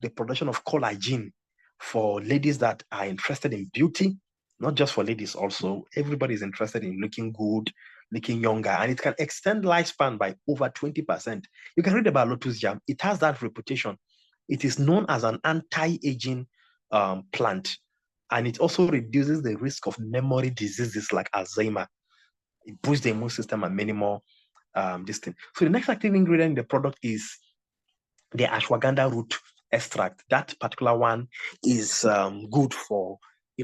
the production of collagen for ladies that are interested in beauty. Not just for ladies, also everybody is interested in looking good, looking younger, and it can extend lifespan by over 20%. You can read about Lotus jam. It has that reputation. It is known as an anti-aging plant. And it also reduces the risk of memory diseases like Alzheimer. It boosts the immune system and many more this thing. So the next active ingredient in the product is the Ashwaghanda Root extract. That particular one is good for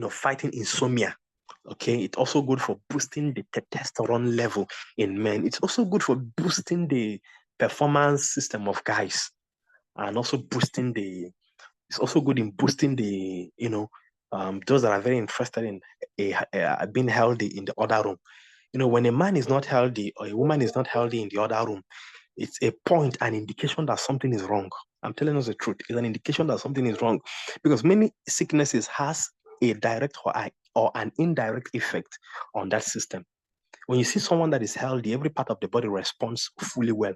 fighting insomnia. Okay, it's also good for boosting the testosterone level in men. It's also good for boosting the performance system of guys, and also boosting the. It's also good in boosting the those that are very interested in being healthy in the other room. When a man is not healthy or a woman is not healthy in the other room, it's a point, an indication that something is wrong. I'm telling us the truth. It's an indication that something is wrong, because many sicknesses has a direct or an indirect effect on that system. When you see someone that is healthy, every part of the body responds fully well.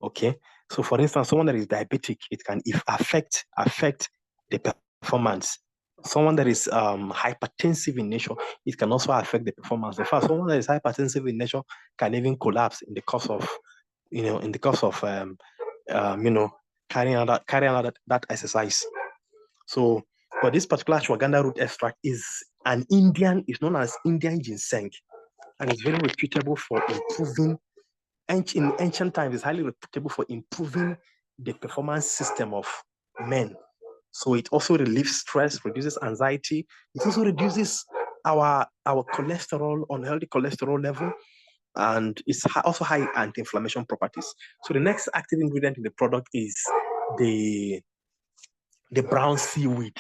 Okay. So for instance, someone that is diabetic, it can affect the performance. Someone that is hypertensive in nature, it can also affect the performance. In fact, someone that is hypertensive in nature can even collapse in the course of carrying out that exercise. So, but this particular ashwagandha root extract is known as Indian ginseng, and it's very reputable for improving. In ancient times, it's highly reputable for improving the performance system of men. So it also relieves stress, reduces anxiety. It also reduces our cholesterol, unhealthy cholesterol level, and it's also high anti-inflammation properties. So the next active ingredient in the product is the brown seaweed.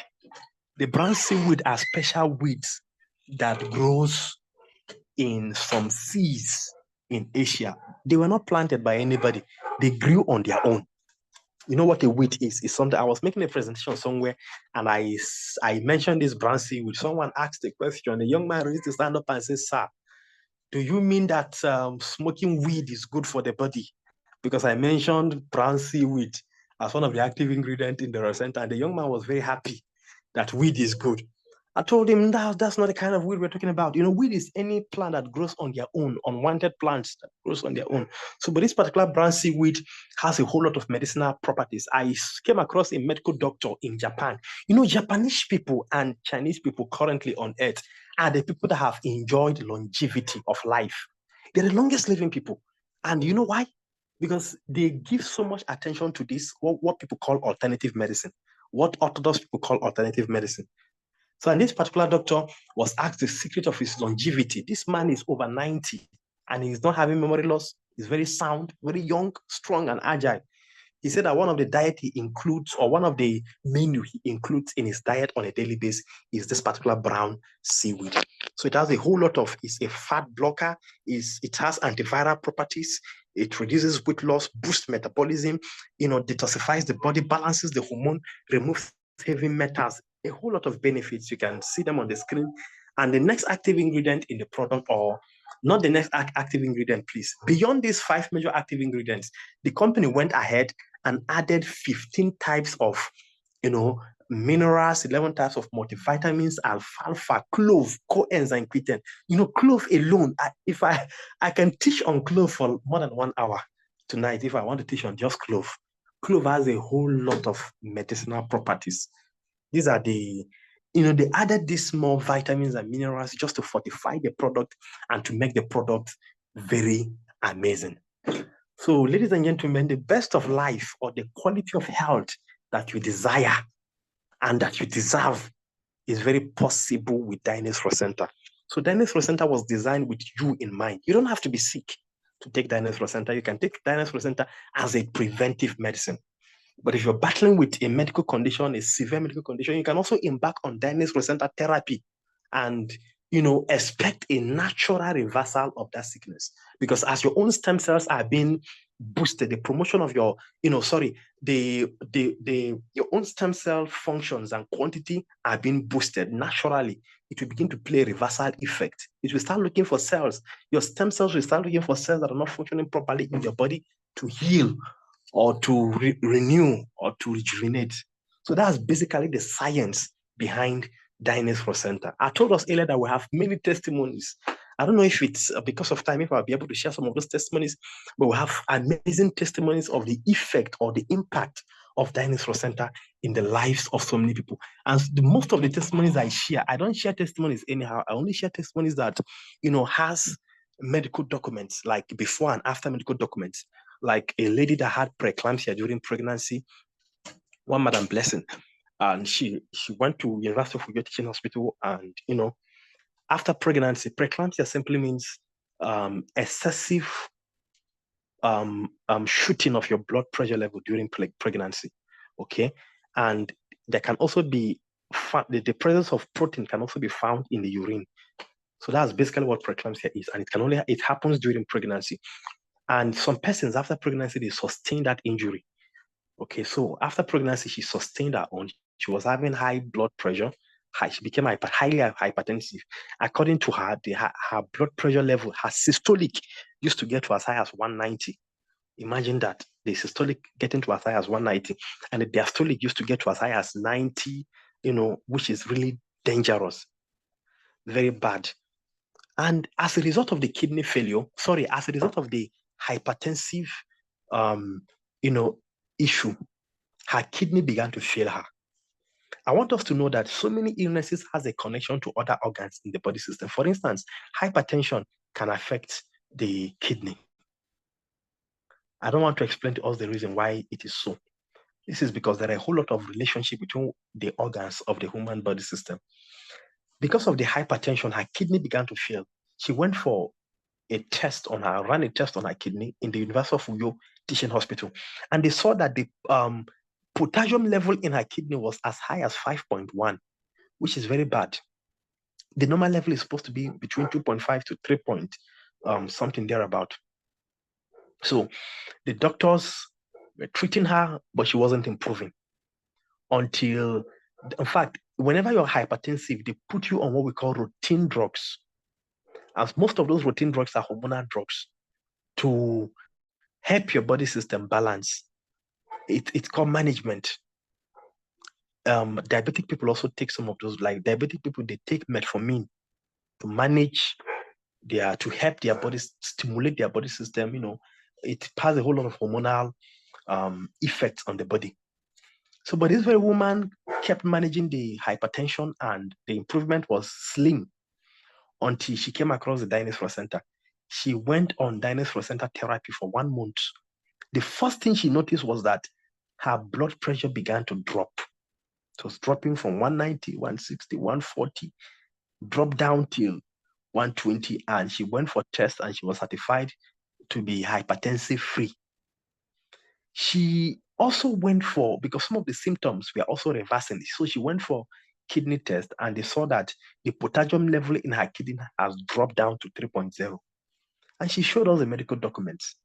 The brown seaweed are special weeds that grows in some seas in Asia. They were not planted by anybody. They grew on their own. You know what a weed is? It's something. I was making a presentation somewhere, and I mentioned this brown seaweed. Someone asked a question. A young man raised his hand up and said, "Sir, do you mean that smoking weed is good for the body?" Because I mentioned brown seaweed as one of the active ingredients in the ROCENTA, and the young man was very happy that weed is good. I told him that's not the kind of weed we're talking about. Weed is any plant that grows on their own, unwanted plants that grows on their own. So, but this particular brown seaweed has a whole lot of medicinal properties. I came across a medical doctor in Japan. Japanese people and Chinese people currently on earth are the people that have enjoyed longevity of life. They're the longest living people. And you know why? Because they give so much attention to this, what people call alternative medicine, what orthodox people call alternative medicine. So, and this particular doctor was asked the secret of his longevity. This man is over 90 and he's not having memory loss. He's very sound, very young, strong, and agile. He said that one of the diet he includes, or one of the menu he includes in his diet on a daily basis, is this particular brown seaweed. So it has a whole lot of, it's a fat blocker, it has antiviral properties, it reduces weight loss, boosts metabolism, detoxifies the body, balances the hormone, removes heavy metals, a whole lot of benefits. You can see them on the screen. And the next active ingredient in the product, or not the next active ingredient, please. Beyond these 5 major active ingredients, the company went ahead and added 15 types of, minerals, 11 types of multivitamins, alfalfa, clove, coenzyme Q10. Clove alone, if I can teach on clove for more than 1 hour tonight, if I want to teach on just clove. Clove has a whole lot of medicinal properties. These are they added these small vitamins and minerals just to fortify the product and to make the product very amazing. So, ladies and gentlemen, the best of life, or the quality of health that you desire and that you deserve, is very possible with Dynace ROCENTA. So Dynace ROCENTA was designed with you in mind. You don't have to be sick to take Dynace ROCENTA. You can take Dynace ROCENTA as a preventive medicine. But if you're battling with a medical condition, a severe medical condition, you can also embark on Dynace ROCENTA therapy and expect a natural reversal of that sickness. Because as your own stem cells are being boosted, the promotion of your, your own stem cell functions and quantity are being boosted naturally, it will begin to play a reversal effect. It will start looking for cells. Your stem cells will start looking for cells that are not functioning properly in your body to heal or to renew or to rejuvenate. So that's basically the science behind Dynace ROCENTA. I told us earlier that we have many testimonies. I don't know if it's because of time, if I'll be able to share some of those testimonies, but we have amazing testimonies of the effect or the impact of Dynace ROCENTA in the lives of so many people. And most of the testimonies I share, I don't share testimonies anyhow. I only share testimonies that, has medical documents, like before and after medical documents, like a lady that had preeclampsia during pregnancy, one Madam Blessing, and she went to University of Uyo Teaching Hospital, and after pregnancy, preeclampsia simply means excessive shooting of your blood pressure level during pregnancy, okay? And there can also be the presence of protein can also be found in the urine. So that's basically what preeclampsia is, and it happens during pregnancy. And some persons after pregnancy, they sustain that injury. Okay, so after pregnancy, she sustained her own. She was having high blood pressure. She became highly hypertensive. According to her, her blood pressure level, her systolic, used to get to as high as 190. Imagine that, the systolic getting to as high as 190, and the diastolic used to get to as high as 90, which is really dangerous, very bad. And as a result of the kidney failure, as a result of the hypertensive, issue, her kidney began to fail her. I want us to know that so many illnesses has a connection to other organs in the body system. For instance, hypertension can affect the kidney. I don't want to explain to us the reason why it is so. This is because there are a whole lot of relationship between the organs of the human body system. Because of the hypertension, her kidney began to fail. She went for ran a test on her kidney in the University of Uyo Teaching Hospital, and they saw that the potassium level in her kidney was as high as 5.1, which is very bad. The normal level is supposed to be between 2.5 to 3 something thereabout. So the doctors were treating her, but she wasn't improving until, in fact, whenever you're hypertensive, they put you on what we call routine drugs. As most of those routine drugs are hormonal drugs to help your body system balance. It's called management. Diabetic people also take some of those. Like diabetic people, they take metformin to manage to help their bodies, stimulate their body system. It has a whole lot of hormonal effects on the body. So, but this very woman kept managing the hypertension, and the improvement was slim until she came across the Dynace ROCENTA. She went on Dynace ROCENTA therapy for 1 month. The first thing she noticed was that her blood pressure began to drop. It was dropping from 190, 160, 140, dropped down till 120, and she went for tests and she was certified to be hypertensive free. She also went for, because some of the symptoms were also reversing, so she went for kidney test, and they saw that the potassium level in her kidney has dropped down to 3.0. And she showed us the medical documents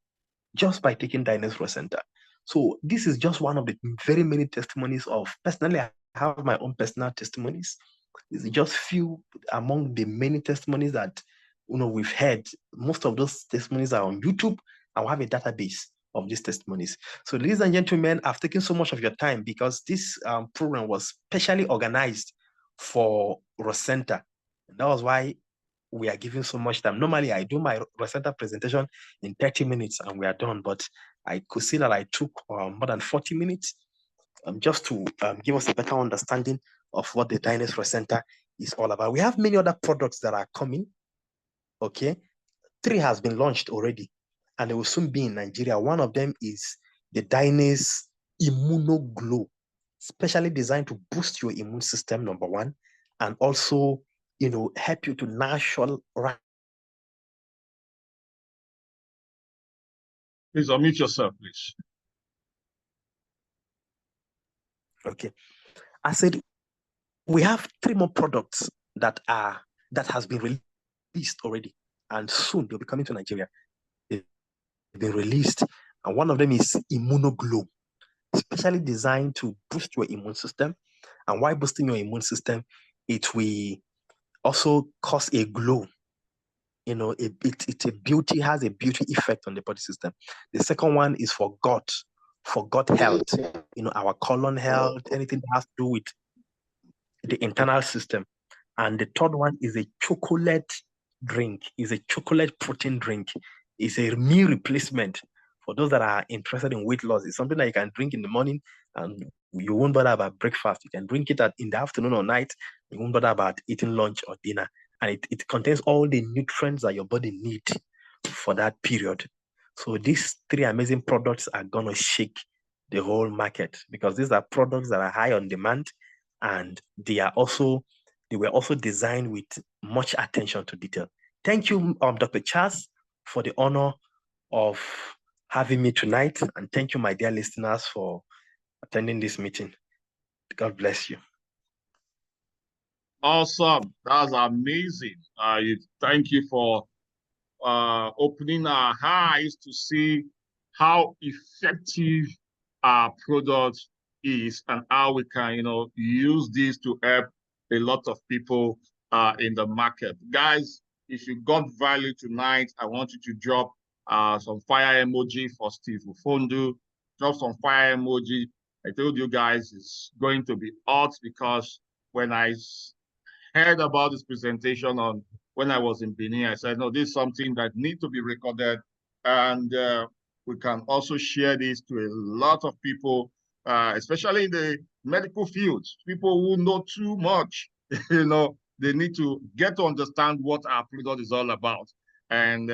just by taking Dynace ROCENTA. So this is just one of the very many testimonies of, personally, I have my own personal testimonies. It's just few among the many testimonies that we've heard. Most of those testimonies are on YouTube, and we have a database of these testimonies. So ladies and gentlemen, I've taken so much of your time because this program was specially organized for ROCENTA. That was why we are giving so much time. Normally, I do my ROCENTA presentation in 30 minutes and we are done, but I could see that I took more than 40 minutes just to give us a better understanding of what the Dynace ROCENTA is all about. We have many other products that are coming, okay? 3 has been launched already, and they will soon be in Nigeria. One of them is the Dynace Immunoglow, specially designed to boost your immune system, number 1, and also, help you to natural. Please unmute yourself, please. Okay. I said we have 3 more products that has been released already, and soon they'll be coming to Nigeria. They've been released, and one of them is Immunoglow, specially designed to boost your immune system. And while boosting your immune system, it will also cause a glow. It's a beauty, has a beauty effect on the body system. The second one is for gut health, our colon health, anything that has to do with the internal system. And the third one is a chocolate drink, is a chocolate protein drink. It's a meal replacement for those that are interested in weight loss. It's something that you can drink in the morning and you won't bother about breakfast. You can drink it in the afternoon or night. You won't bother about eating lunch or dinner. And it contains all the nutrients that your body needs for that period. So these 3 amazing products are going to shake the whole market, because these are products that are high on demand, and they were also designed with much attention to detail. Thank you, Dr. Charles, for the honor of having me tonight, and thank you, my dear listeners, for attending this meeting. God bless you. Awesome. That's amazing. Thank you for opening our eyes to see how effective our product is and how we can, use this to help a lot of people in the market. Guys, if you got value tonight, I want you to drop some fire emoji for Steve Ufondu. Drop some fire emoji. I told you guys it's going to be hot, because when I heard about this presentation when I was in Benin, I said, no, this is something that needs to be recorded, and we can also share this to a lot of people, especially in the medical field. People who know too much, they need to get to understand what our product is all about. And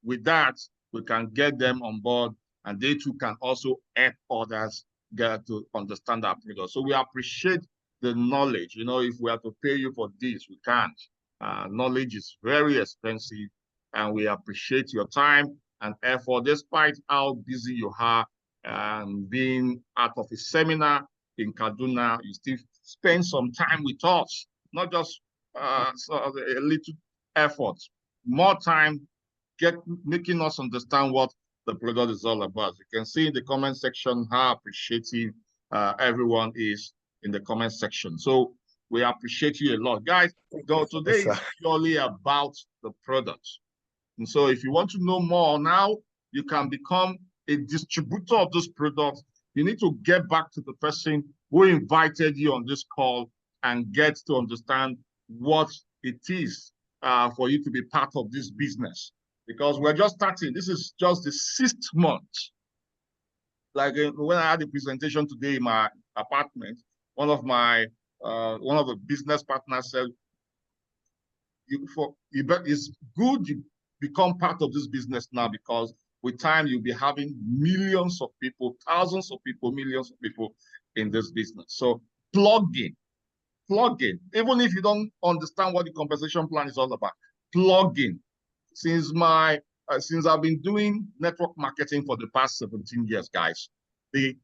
with that, we can get them on board, and they too can also help others get to understand our product. So we appreciate the knowledge. If we have to pay you for this, we can't. Knowledge is very expensive, and we appreciate your time and effort, despite how busy you are. Being out of a seminar in Kaduna, you still spend some time with us, not just a little effort, more time making us understand what the product is all about. You can see in the comment section how appreciative everyone is in the comment section. So we appreciate you a lot. Guys, today is purely about the product. And so if you want to know more now, you can become a distributor of this product. You need to get back to the person who invited you on this call and get to understand what it is for you to be part of this business. Because we're just starting. This is just the 6th month. Like when I had a presentation today in my apartment, one of the business partners said, it's good you become part of this business now, because with time you'll be having millions of people, thousands of people, millions of people in this business. So plug in. Even if you don't understand what the compensation plan is all about, plug in. Since I've been doing network marketing for the past 17 years, guys, the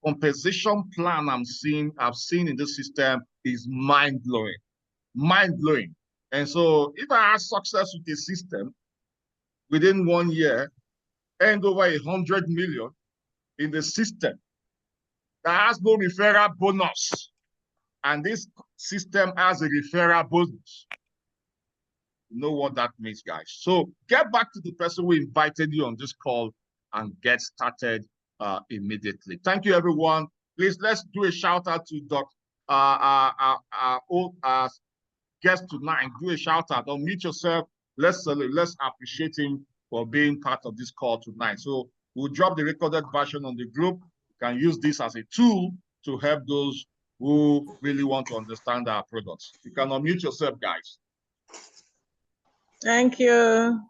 compensation plan I've seen in this system is mind-blowing. And so if I have success with the system, within 1 year, earned over 100 million in the system, that has no referral bonus. And this system has a referral bonus. You know what that means, guys. So get back to the person who invited you on this call and get started immediately. Thank you, everyone. Please, let's do a shout out to our guest tonight. Do a shout out. Unmute yourself. Let's appreciate him for being part of this call tonight. So we'll drop the recorded version on the group. You can use this as a tool to help those who really want to understand our products. You can unmute yourself, guys. Thank you.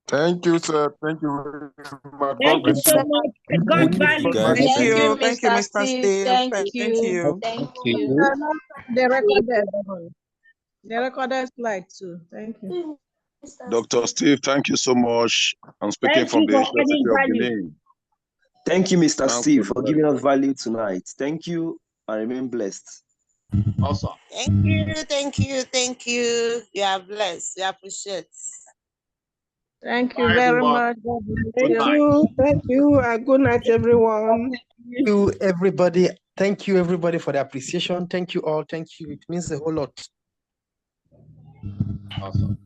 Thank you, sir. Thank you. Thank you so much. God value. Thank you, Mr. Steve. Thank you. The recorded slide too. Thank you. Dr. Steve, thank you so much. I'm speaking from the University of Benin. Thank you, Mr. Steve, for giving us value tonight. Thank you, and remain blessed. Awesome. Thank you. You are blessed. We appreciate. Thank you very much. Thank you. Good night, everyone. Thank you, everybody. Thank you, everybody, for the appreciation. Thank you all. Thank you. It means a whole lot. Awesome.